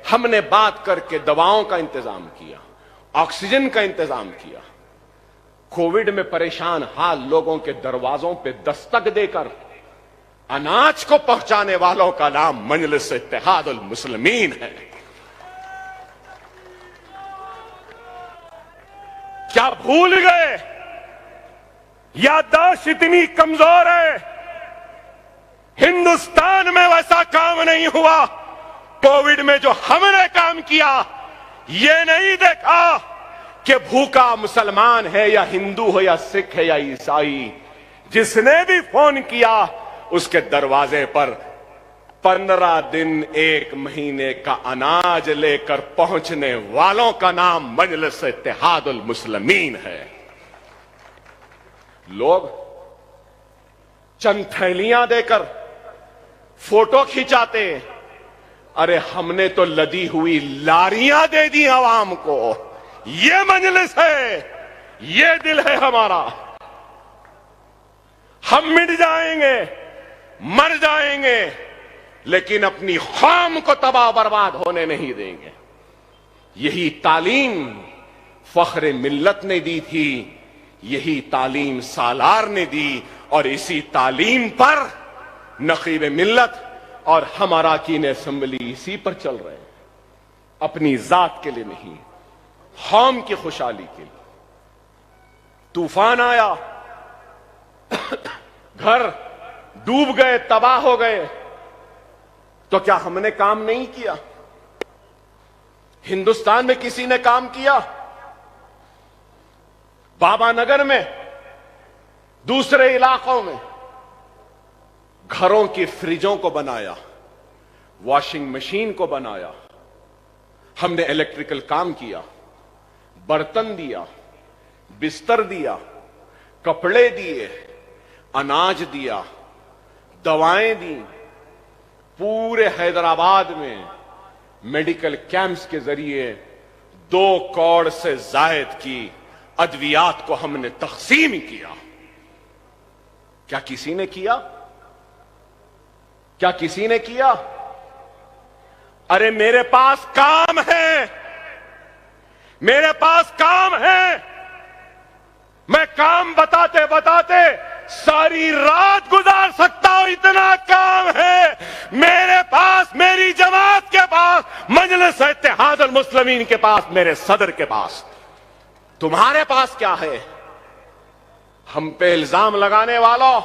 हमने बात करके दवाओं का इंतजाम किया, ऑक्सीजन का इंतजाम किया। कोविड में परेशान हाल लोगों के दरवाजों पे दस्तक देकर अनाज को पहुंचाने वालों का नाम मजलिस इत्तेहादुल मुस्लिमीन है। क्या भूल गए? याददाश्त इतनी कमजोर है। हिंदुस्तान में वैसा काम नहीं हुआ। कोविड में जो हमने काम किया, ये नहीं देखा कि भूखा मुसलमान है या हिंदू हो या सिख है या ईसाई। जिसने भी फोन किया उसके दरवाजे पर 15 दिन 1 महीने का अनाज लेकर पहुंचने वालों का नाम मजलिस इत्तेहादुल मुस्लिमीन है। लोग चंद थैलियां देकर फोटो खिंचाते, अरे हमने तो लदी हुई लारियां दे दी आवाम को। ये मजलिस है, ये दिल है हमारा। हम मिट जाएंगे, मर जाएंगे, लेकिन अपनी कौम को तबाह बर्बाद होने नहीं देंगे। यही तालीम फख्र मिल्लत ने दी थी, यही तालीम सालार ने दी, और इसी तालीम पर नकीब मिल्लत और हमारा अरकान असेंबली इसी पर चल रहे हैं। अपनी जात के लिए नहीं, कौम की खुशहाली के लिए। तूफान आया, घर डूब गए, तबाह हो गए, तो क्या हमने काम नहीं किया? हिंदुस्तान में किसी ने काम किया? बाबा नगर में, दूसरे इलाकों में घरों की फ्रिजों को बनाया, वॉशिंग मशीन को बनाया, हमने इलेक्ट्रिकल काम किया, बर्तन दिया, बिस्तर दिया, कपड़े दिए, अनाज दिया, दवाएं दी। पूरे हैदराबाद में मेडिकल कैंप्स के जरिए 2 करोड़ से जायद की अद्वियात को हमने तकसीम किया। क्या किसी ने किया? क्या किसी ने किया? अरे मेरे पास काम है, मेरे पास काम है। मैं काम बताते बताते सारी रात गुजार सकता हूं, इतना काम है मेरे पास, मेरी जमात के पास, मजलिस इत्तेहादुल मुस्लिमीन के पास, मेरे सदर के पास। तुम्हारे पास क्या है? हम पे इल्जाम लगाने वालों,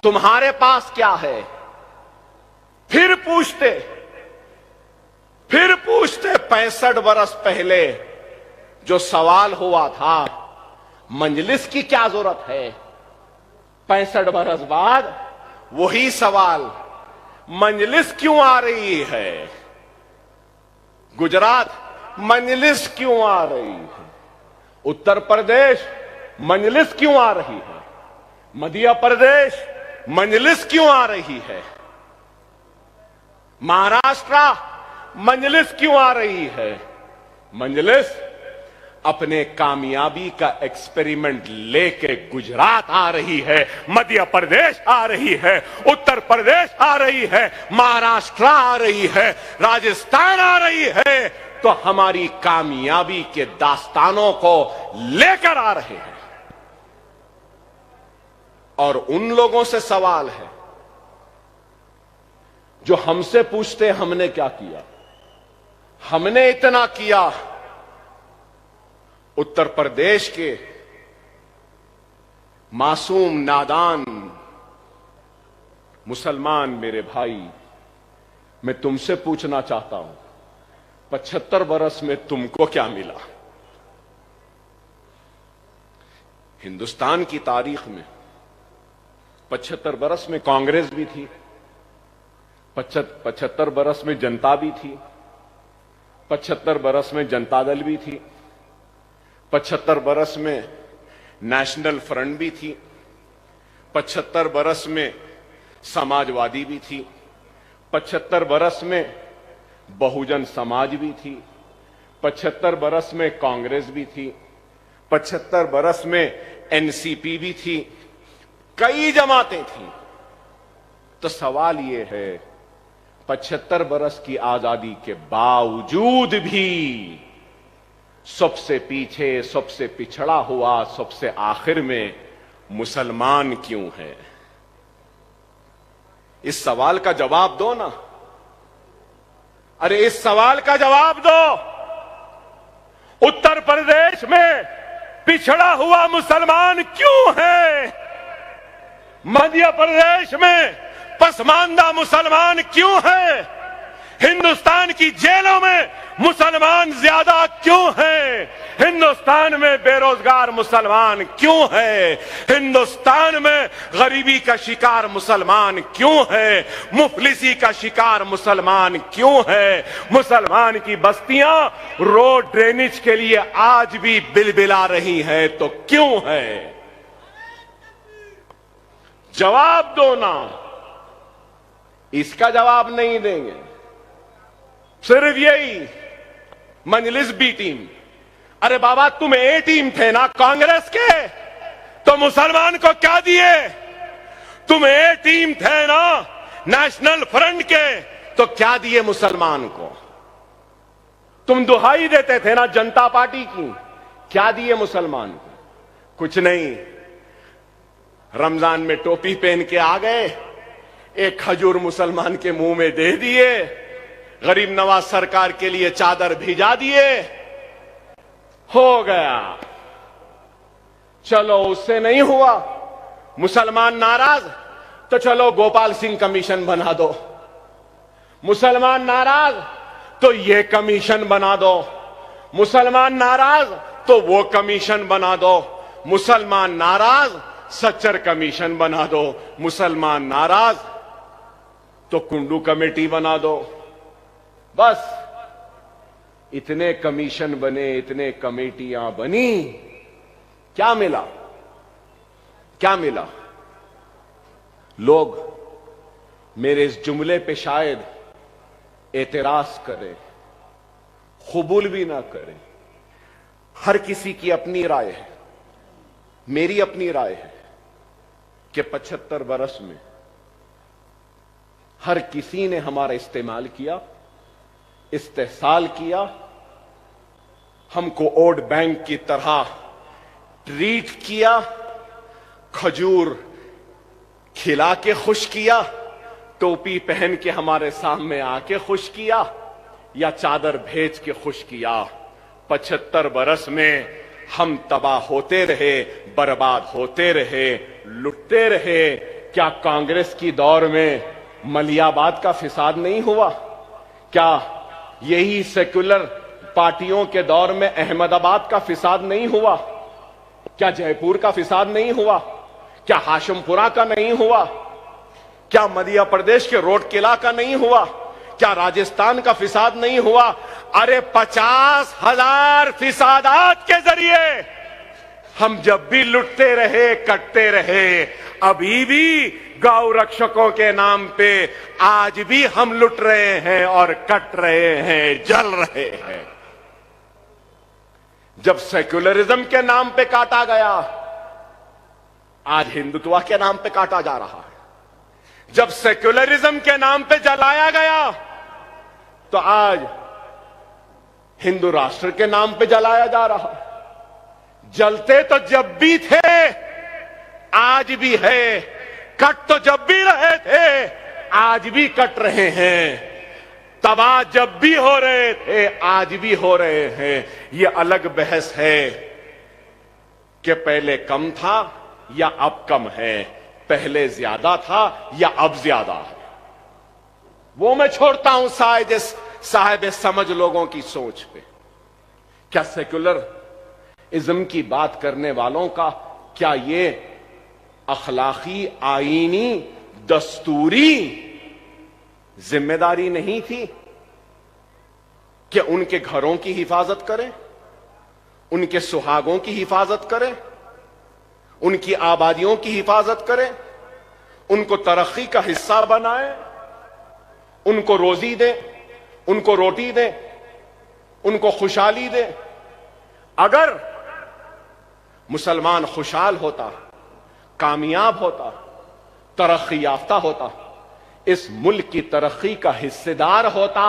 तुम्हारे पास क्या है? फिर पूछते 65 बरस पहले जो सवाल हुआ था, मजलिस की क्या जरूरत है? 65 बरस बाद वही सवाल, मजलिस क्यों आ रही है? गुजरात मजलिस क्यों आ रही है? उत्तर प्रदेश मजलिस क्यों आ रही है? मध्य प्रदेश मजलिस क्यों आ रही है? महाराष्ट्र मजलिस क्यों आ रही है? मजलिस अपने कामयाबी का एक्सपेरिमेंट लेके गुजरात आ रही है, मध्य प्रदेश आ रही है, उत्तर प्रदेश आ रही है, महाराष्ट्र आ रही है, राजस्थान आ रही है, तो हमारी कामयाबी के दास्तानों को लेकर आ रहे हैं। और उन लोगों से सवाल है जो हमसे पूछते हमने क्या किया। हमने इतना किया। उत्तर प्रदेश के मासूम नादान मुसलमान मेरे भाई, मैं तुमसे पूछना चाहता हूं, 75 बरस में तुमको क्या मिला? हिंदुस्तान की तारीख में 75 बरस में कांग्रेस भी थी, 75 बरस में जनता भी थी, 75 बरस में जनता दल भी थी, 75 बरस में नेशनल फ्रंट भी थी, 75 बरस में समाजवादी भी थी, 75 बरस में बहुजन समाज भी थी, 75 बरस में कांग्रेस भी थी, 75 बरस में एनसीपी भी थी, कई जमातें थी। तो सवाल यह है, 75 बरस की आजादी के बावजूद भी सबसे पीछे, सबसे पिछड़ा हुआ, सबसे आखिर में मुसलमान क्यों है? इस सवाल का जवाब दो ना। अरे इस सवाल का जवाब दो। उत्तर प्रदेश में पिछड़ा हुआ मुसलमान क्यों है? मध्य प्रदेश में पसमानदा मुसलमान क्यों है? हिंदुस्तान की जेलों में मुसलमान ज्यादा क्यों हैं? हिंदुस्तान में बेरोजगार मुसलमान क्यों है? हिंदुस्तान में गरीबी का शिकार मुसलमान क्यों है? मुफलिसी का शिकार मुसलमान क्यों है? मुसलमान की बस्तियां रोड ड्रेनेज के लिए आज भी बिलबिला रही हैं, तो क्यों है? जवाब दो ना। इसका जवाब नहीं देंगे। सिर्फ यही मजलिस बी टीम। अरे बाबा, तुम ए टीम थे ना कांग्रेस के, तो मुसलमान को क्या दिए? तुम ए टीम थे ना नेशनल फ्रंट के, तो क्या दिए मुसलमान को? तुम दुहाई देते थे ना जनता पार्टी की, क्या दिए मुसलमान को? कुछ नहीं। रमजान में टोपी पहन के आ गए, एक खजूर मुसलमान के मुंह में दे दिए, गरीब नवाज सरकार के लिए चादर भिजा दिए, हो गया। चलो उससे नहीं हुआ, मुसलमान नाराज, तो चलो गोपाल सिंह कमीशन बना दो। मुसलमान नाराज तो ये कमीशन बना दो, मुसलमान नाराज तो वो कमीशन बना दो, मुसलमान नाराज सच्चर कमीशन बना दो, मुसलमान नाराज तो कुंडू कमेटी बना दो। बस इतने कमीशन बने, इतने कमेटियां बनी, क्या मिला? क्या मिला? लोग मेरे इस जुमले पे शायद एतराज करें, कबूल भी ना करें। हर किसी की अपनी राय है, मेरी अपनी राय है कि 75 बरस में हर किसी ने हमारा इस्तेमाल किया, इस्तेहसाल किया, हमको वोट बैंक की तरह ट्रीट किया, खजूर खिला के खुश किया, टोपी पहन के हमारे सामने आके खुश किया, या चादर भेज के खुश किया। 75 बरस में हम तबाह होते रहे, बर्बाद होते रहे, लुटते रहे। क्या कांग्रेस की दौर में मलियाबाद का फिसाद नहीं हुआ? क्या यही सेक्युलर पार्टियों के दौर में अहमदाबाद का फिसाद नहीं हुआ? क्या जयपुर का फिसाद नहीं हुआ? क्या हाशिमपुरा का नहीं हुआ? क्या मध्य प्रदेश के रोड किला का नहीं हुआ? क्या राजस्थान का फिसाद नहीं हुआ? अरे 50,000 फिसादात के जरिए हम जब भी लुटते रहे, कटते रहे, अभी भी गौ रक्षकों के नाम पे आज भी हम लुट रहे हैं और कट रहे हैं, जल रहे हैं। जब सेक्युलरिज्म के नाम पे काटा गया, आज हिंदुत्व के नाम पे काटा जा रहा है। जब सेक्युलरिज्म के नाम पे जलाया गया, तो आज हिंदू राष्ट्र के नाम पे जलाया जा रहा है। जलते तो जब भी थे, आज भी है, कट तो जब भी रहे थे, आज भी कट रहे हैं, तबाह जब भी हो रहे थे, आज भी हो रहे हैं। ये अलग बहस है कि पहले कम था या अब कम है, पहले ज्यादा था या अब ज्यादा है। वो मैं छोड़ता हूं साहिब समझ लोगों की सोच पे। क्या सेक्युलरिज्म की बात करने वालों का क्या ये अखलाकी, आईनी, दस्तूरी जिम्मेदारी नहीं थी कि उनके घरों की हिफाजत करें, उनके सुहागों की हिफाजत करें, उनकी आबादियों की हिफाजत करें, उनको तरक्की का हिस्सा बनाएं, उनको रोजी दें, उनको रोटी दें, उनको खुशहाली दें। अगर मुसलमान खुशहाल होता, कामयाब होता, तरक्की याफ्ता होता, इस मुल्क की तरक्की का हिस्सेदार होता,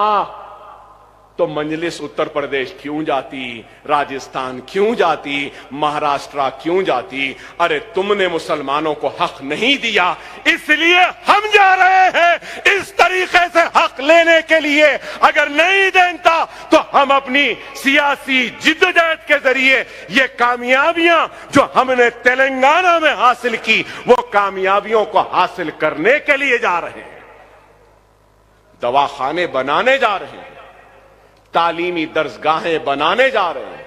तो मजलिस उत्तर प्रदेश क्यों जाती, राजस्थान क्यों जाती, महाराष्ट्र क्यों जाती? अरे तुमने मुसलमानों को हक नहीं दिया, इसलिए हम जा रहे हैं इस तरीके से हक लेने के लिए। अगर नहीं देता तो हम अपनी सियासी जिद्दोजहद के जरिए ये कामयाबियां जो हमने तेलंगाना में हासिल की, वो कामयाबियों को हासिल करने के लिए जा रहे हैं। दवाखाने बनाने जा रहे हैं, तालीमी दर्सगाहें बनाने जा रहे हैं,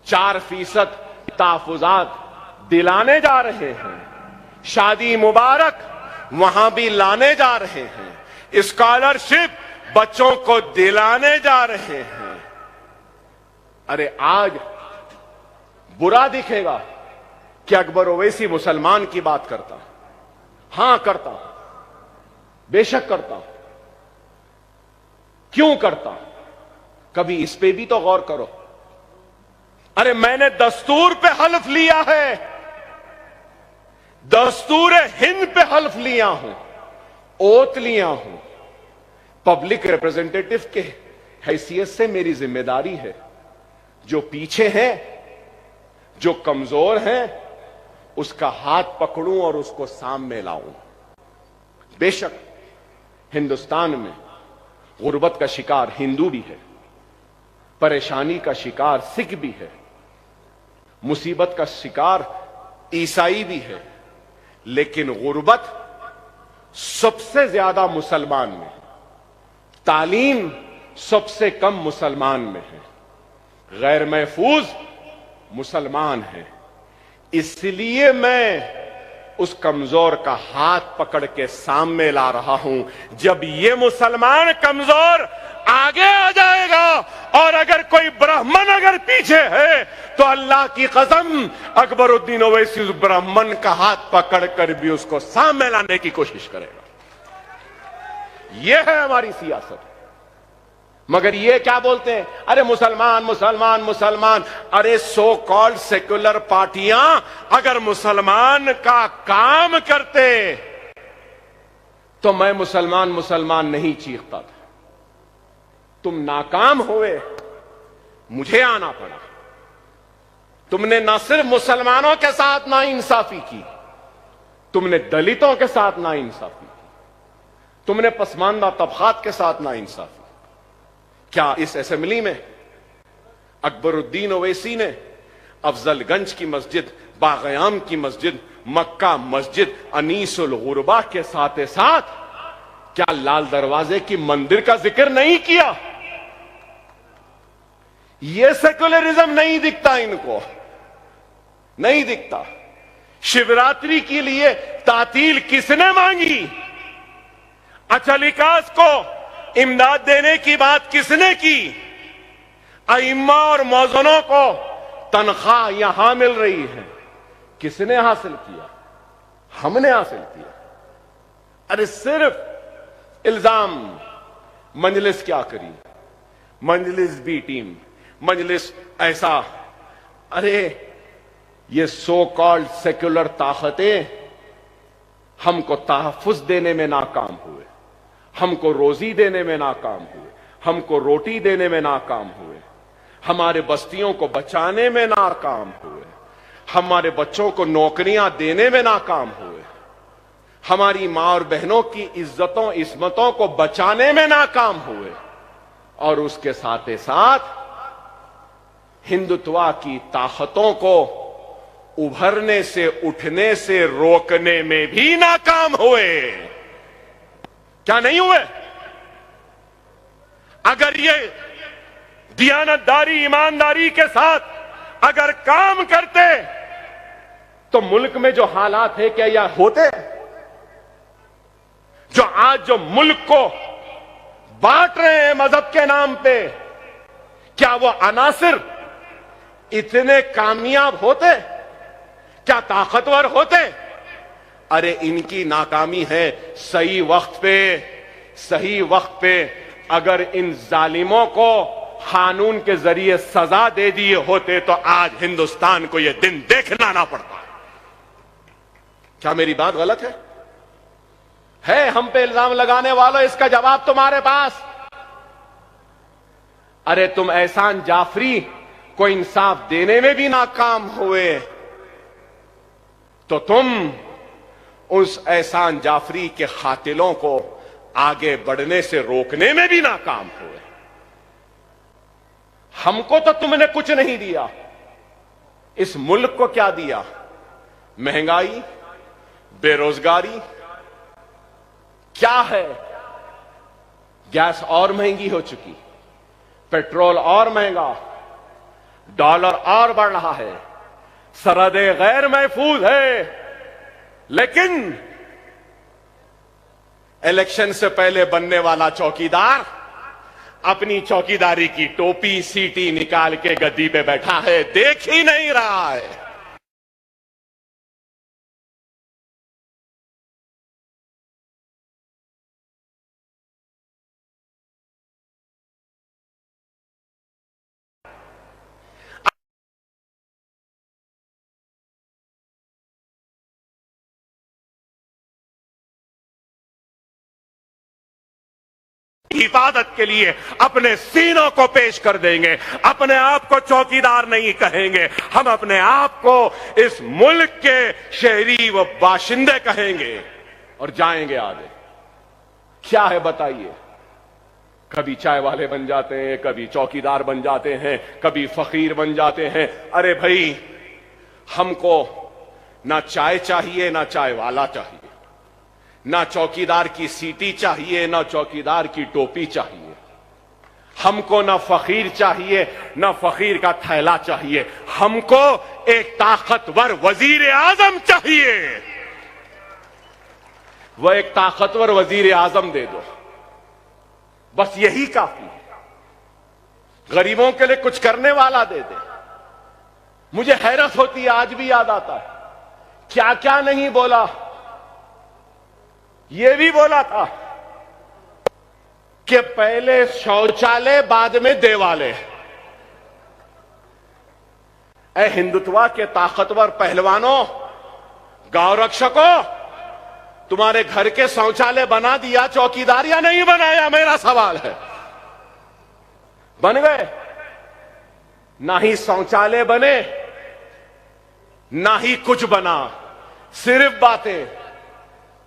4% तहफुजात दिलाने जा रहे हैं, शादी मुबारक वहां भी लाने जा रहे हैं, स्कॉलरशिप बच्चों को दिलाने जा रहे हैं। अरे आज बुरा दिखेगा कि अकबर ओवैसी मुसलमान की बात करता। हां करता, बेशक करता। क्यों करता? कभी इस पे भी तो गौर करो। अरे मैंने दस्तूर पे हल्फ लिया है, दस्तूर हिंद पे हल्फ लिया हूं, ओत लिया हूं। पब्लिक रिप्रेजेंटेटिव के हैसियत से मेरी जिम्मेदारी है, जो पीछे है, जो कमजोर है, उसका हाथ पकड़ूं और उसको सामने लाऊं। बेशक हिंदुस्तान में गुर्बत का शिकार हिंदू भी है, परेशानी का शिकार सिख भी है, मुसीबत का शिकार ईसाई भी है, लेकिन गुर्बत सबसे ज्यादा मुसलमान में है, तालीम सबसे कम मुसलमान में है, गैर महफूज मुसलमान है। इसलिए मैं उस कमजोर का हाथ पकड़ के सामने ला रहा हूं। जब ये मुसलमान कमजोर आगे आ जाएगा, और अगर कोई ब्राह्मण अगर पीछे है, तो अल्लाह की कसम अकबरुद्दीन ओवैसी उस ब्राह्मण का हाथ पकड़ कर भी उसको सामने लाने की कोशिश करेगा। यह है हमारी सियासत। मगर ये क्या बोलते हैं? अरे मुसलमान मुसलमान मुसलमान। अरे सो कॉल्ड सेक्युलर पार्टियां अगर मुसलमान का काम करते तो मैं मुसलमान मुसलमान नहीं चीखता था। तुम नाकाम हुए, मुझे आना पड़ा। तुमने न सिर्फ मुसलमानों के साथ नाइंसाफी की, तुमने दलितों के साथ नाइंसाफी की, तुमने पसमानदा तबकात के साथ नाइंसाफी। क्या इस असेंबली में अकबरुद्दीन ओवैसी ने अफजलगंज की मस्जिद, बागयाम की मस्जिद, मक्का मस्जिद, अनीसुल गुरबा के साथ साथ क्या लाल दरवाजे की मंदिर का जिक्र नहीं किया? यह सेक्युलरिज्म नहीं दिखता इनको, नहीं दिखता। शिवरात्रि के लिए तातील किसने मांगी? अचलिकास को इमदाद देने की बात किसने की? अइम्मा और मौजनों को तनख्वाह यहां मिल रही है। किसने हासिल किया? हमने हासिल किया। अरे सिर्फ इल्जाम। मजलिस क्या करी? मजलिस बी टीम, मजलिस ऐसा। अरे ये सो कॉल्ड सेक्युलर ताकतें हमको तहफ्फुज देने में नाकाम हुए, हमको रोजी देने में नाकाम हुए, हमको रोटी देने में नाकाम हुए, हमारे बस्तियों को बचाने में नाकाम हुए, हमारे बच्चों को नौकरियां देने में नाकाम हुए, हमारी मां और बहनों की इज्जतों इस्मतों को बचाने में नाकाम हुए, और उसके साथ ही साथ हिंदुत्व की ताकतों को उभरने से उठने से रोकने में भी नाकाम हुए। क्या नहीं हुए? अगर ये दियानतदारी ईमानदारी के साथ अगर काम करते तो मुल्क में जो हालात है क्या यह होते? जो आज जो मुल्क को बांट रहे हैं मजहब के नाम पे, क्या वो अनासिर इतने कामयाब होते? क्या ताकतवर होते? अरे इनकी नाकामी है सही वक्त पे अगर इन जालिमों को कानून के जरिए सजा दे दिए होते तो आज हिंदुस्तान को यह दिन देखना ना पड़ता। क्या मेरी बात गलत है हम पे इल्जाम लगाने वालों? इसका जवाब तुम्हारे पास। अरे तुम एहसान जाफरी को इंसाफ देने में भी नाकाम हुए तो तुम उस एहसान जाफरी के कातिलों को आगे बढ़ने से रोकने में भी नाकाम हुए। हमको तो तुमने कुछ नहीं दिया, इस मुल्क को क्या दिया? महंगाई, बेरोजगारी क्या है? गैस और महंगी हो चुकी, पेट्रोल और महंगा, डॉलर और बढ़ रहा है, सरहदें गैर महफूज है। लेकिन इलेक्शन से पहले बनने वाला चौकीदार अपनी चौकीदारी की टोपी सीटी निकाल के गद्दी पे बैठा है, देख ही नहीं रहा है। हिफाजत के लिए अपने सीनों को पेश कर देंगे, अपने आप को चौकीदार नहीं कहेंगे, हम अपने आप को इस मुल्क के शहरी व बाशिंदे कहेंगे और जाएंगे आगे। क्या है बताइए? कभी चाय वाले बन जाते हैं, कभी चौकीदार बन जाते हैं, कभी फकीर बन जाते हैं। अरे भाई, हमको ना चाय चाहिए ना चाय वाला चाहिए, ना चौकीदार की सीटी चाहिए ना चौकीदार की टोपी चाहिए, हमको ना फकीर चाहिए ना फकीर का थैला चाहिए, हमको एक ताकतवर वजीर आजम चाहिए। वह एक ताकतवर वजीर आजम दे दो, बस यही काफी है। गरीबों के लिए कुछ करने वाला दे दे। मुझे हैरत होती है, आज भी याद आता है क्या क्या नहीं बोला। यह भी बोला था कि पहले शौचालय बाद में देवालय। ऐ हिंदुत्व के ताकतवर पहलवानों, गांव रक्षकों, तुम्हारे घर के शौचालय बना दिया चौकीदार या नहीं बनाया? मेरा सवाल है। बन गए? ना ही शौचालय बने ना ही कुछ बना, सिर्फ बातें।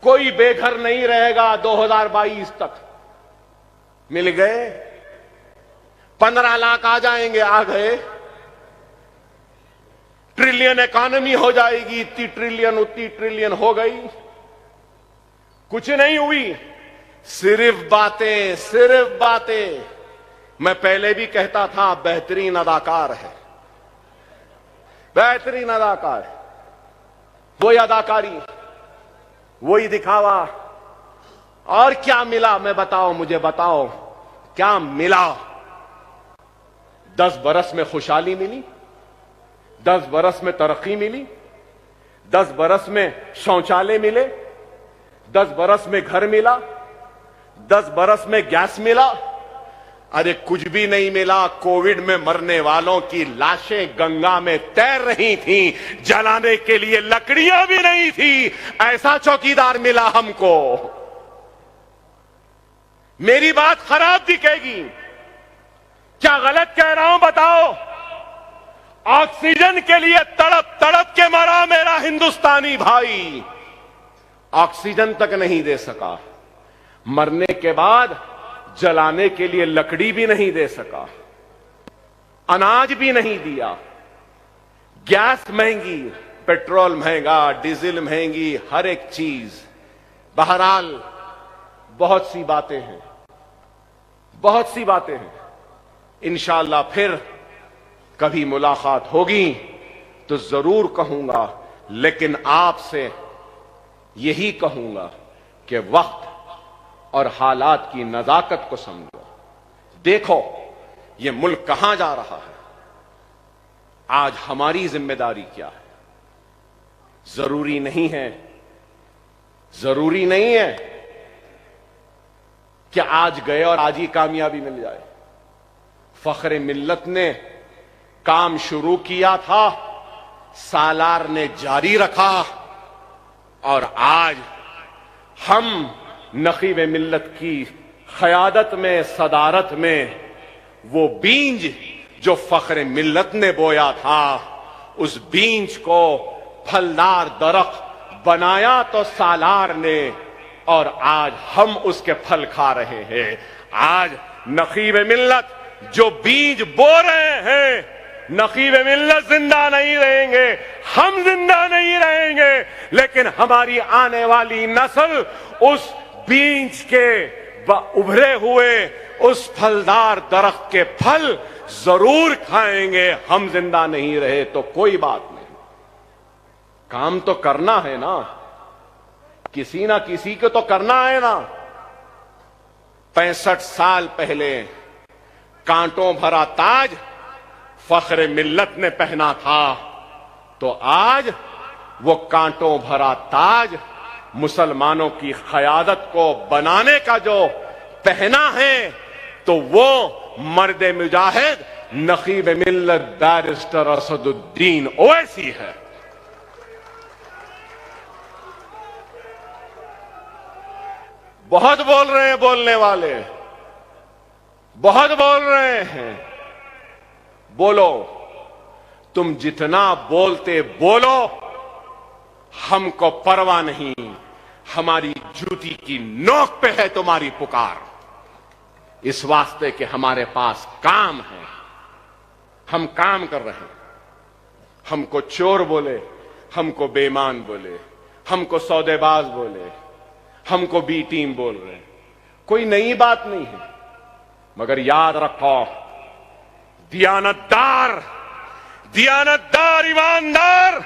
कोई बेघर नहीं रहेगा 2022 तक। मिल गए? 15 लाख आ जाएंगे, आ गए। ट्रिलियन इकॉनमी हो जाएगी, इतनी ट्रिलियन उतनी ट्रिलियन हो गई। कुछ नहीं हुई, सिर्फ बातें, सिर्फ बातें। मैं पहले भी कहता था बेहतरीन अदाकार है, बेहतरीन अदाकार है। वही अदाकारी, वही दिखावा। और क्या मिला? मैं बताओ, मुझे बताओ क्या मिला? 10 बरस में खुशहाली मिली? 10 बरस में तरक्की मिली, 10 बरस में शौचालय मिले, 10 बरस में घर मिला, 10 बरस में गैस मिला। अरे कुछ भी नहीं मिला। कोविड में मरने वालों की लाशें गंगा में तैर रही थीं, जलाने के लिए लकड़ियां भी नहीं थी। ऐसा चौकीदार मिला हमको। मेरी बात खराब दिखेगी, क्या गलत कह रहा हूं बताओ? ऑक्सीजन के लिए तड़प तड़प के मरा मेरा हिंदुस्तानी भाई, ऑक्सीजन तक नहीं दे सका। मरने के बाद जलाने के लिए लकड़ी भी नहीं दे सका, अनाज भी नहीं दिया। गैस महंगी, पेट्रोल महंगा, डीजल महंगी, हर एक चीज। बहरहाल बहुत सी बातें हैं, बहुत सी बातें हैं। इंशाअल्लाह फिर कभी मुलाकात होगी तो जरूर कहूंगा, लेकिन आपसे यही कहूंगा कि वक्त और हालात की नजाकत को समझो। देखो ये मुल्क कहां जा रहा है। आज हमारी जिम्मेदारी क्या है? जरूरी नहीं है, जरूरी नहीं है कि आज गए और आज ही कामयाबी मिल जाए। फख्र मिल्लत ने काम शुरू किया था, सालार ने जारी रखा, और आज हम नकीब मिल्लत की क़यादत में, सदारत में, वो बीज जो फख्र मिल्लत ने बोया था, उस बीज को फलदार दरख्त बनाया तो सालार ने, और आज हम उसके फल खा रहे हैं। आज नकीब मिल्लत जो बीज बो रहे हैं, नकीब मिल्लत जिंदा नहीं रहेंगे, हम जिंदा नहीं रहेंगे, लेकिन हमारी आने वाली नस्ल उस बीज के उभरे हुए उस फलदार दरख्त के फल जरूर खाएंगे। हम जिंदा नहीं रहे तो कोई बात नहीं, काम तो करना है ना, किसी ना किसी को तो करना है ना। 65 साल पहले कांटों भरा ताज फख्र मिल्लत ने पहना था, तो आज वो कांटों भरा ताज मुसलमानों की क़यादत को बनाने का जो पहना है, तो वो मर्द मुजाहिद नकीब मिल्लत बैरिस्टर असदुद्दीन ओवैसी है। बहुत बोल रहे हैं बोलने वाले, बहुत बोल रहे हैं। बोलो, तुम जितना बोलते बोलो, हमको परवाह नहीं। हमारी जूती की नोक पे है तुम्हारी पुकार, इस वास्ते कि हमारे पास काम है, हम काम कर रहे हैं। हमको चोर बोले, हमको बेईमान बोले, हमको सौदेबाज बोले, हमको बी टीम बोल रहे हैं, कोई नई बात नहीं है। मगर याद रखो, दियानतदार, दियानतदार, ईमानदार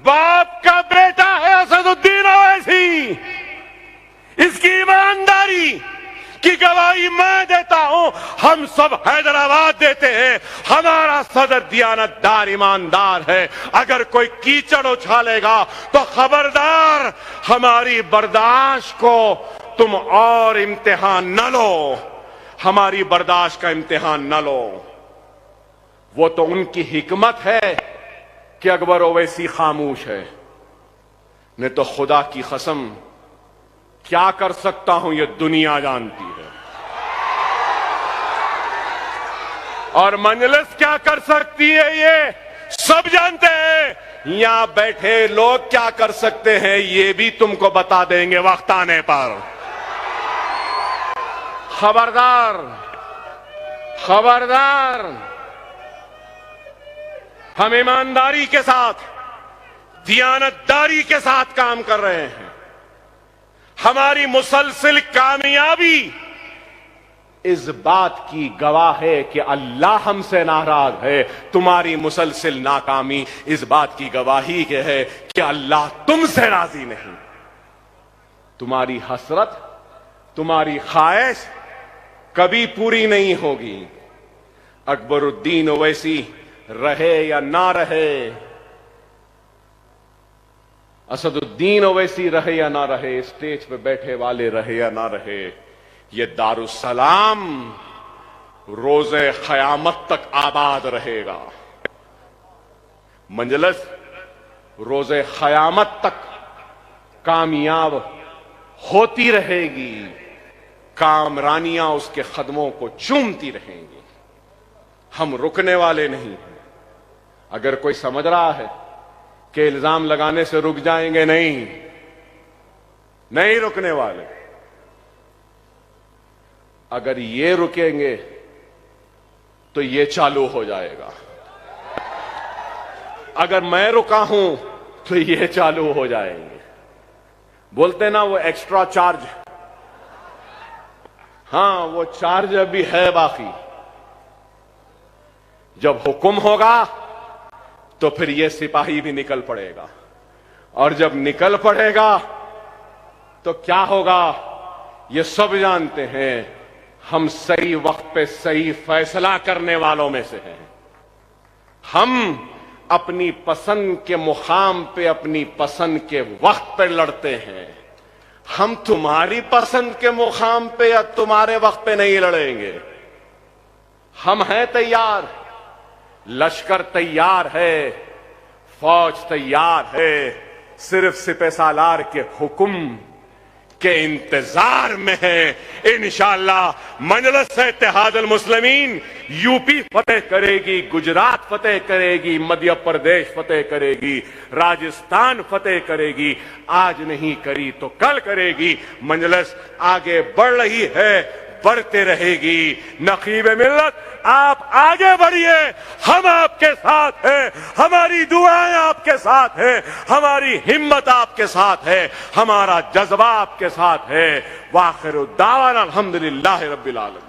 बाप का बेटा है असदुद्दीन ओवैसी। इसकी ईमानदारी की गवाही मैं देता हूं, हम सब हैदराबाद देते हैं। हमारा सदर दियानतदार, ईमानदार है। अगर कोई कीचड़ उछालेगा तो खबरदार, हमारी बर्दाश्त को तुम और इम्तिहान न लो, हमारी बर्दाश्त का इम्तिहान न लो। वो तो उनकी हिकमत है कि अकबर ओवैसी खामोश है, नहीं तो खुदा की कसम क्या कर सकता हूं ये दुनिया जानती है, और मजलिस क्या कर सकती है ये सब जानते हैं। यहां बैठे लोग क्या कर सकते हैं ये भी तुमको बता देंगे वक्त आने पर। खबरदार, खबरदार, हम ईमानदारी के साथ, दियानतदारी के साथ काम कर रहे हैं। हमारी मुसलसिल कामयाबी इस बात की गवाह है कि अल्लाह हमसे नाराज है। तुम्हारी मुसलसिल नाकामी इस बात की गवाही के है कि अल्लाह तुमसे राजी नहीं। तुम्हारी हसरत, तुम्हारी ख्वाहिश कभी पूरी नहीं होगी। अकबरुद्दीन ओवैसी रहे या ना रहे, असदुद्दीन ओवैसी रहे या ना रहे, स्टेज पे बैठे वाले रहे या ना रहे, ये दारुस्सलाम रोजे क़यामत तक आबाद रहेगा। मंजलस रोजे क़यामत तक कामयाब होती रहेगी, कामरानियां उसके कदमों को चूमती रहेंगी। हम रुकने वाले नहीं हैं। अगर कोई समझ रहा है कि इल्जाम लगाने से रुक जाएंगे, नहीं रुकने वाले। अगर ये रुकेंगे तो ये चालू हो जाएगा, अगर मैं रुका हूं तो ये चालू हो जाएंगे। बोलते ना वो एक्स्ट्रा चार्ज, हां वो चार्ज अभी है बाकी। जब हुक्म होगा तो फिर ये सिपाही भी निकल पड़ेगा, और जब निकल पड़ेगा तो क्या होगा ये सब जानते हैं। हम सही वक्त पे सही फैसला करने वालों में से हैं। हम अपनी पसंद के मुकाम पे अपनी पसंद के वक्त पे लड़ते हैं। हम तुम्हारी पसंद के मुकाम पे या तुम्हारे वक्त पे नहीं लड़ेंगे। हम हैं तैयार, लश्कर तैयार है, फौज तैयार है, सिर्फ सिपह सालार के हुक्म के इंतजार में है। इंशाअल्लाह मजलिस इत्तेहादुल मुस्लिमीन यूपी फतेह करेगी, गुजरात फतेह करेगी, मध्य प्रदेश फतेह करेगी, राजस्थान फतेह करेगी। आज नहीं करी तो कल करेगी। मजलिस आगे बढ़ रही है, बढ़ते रहेगी। नकीब मिल्लत आप आगे बढ़िए, हम आपके साथ हैं, हमारी दुआएं आपके साथ हैं, हमारी हिम्मत आपके साथ है, हमारा जज्बा आपके साथ है। वाखिरु दावाना अल्हम्दुलिल्लाहि रब्बिल आलमीन।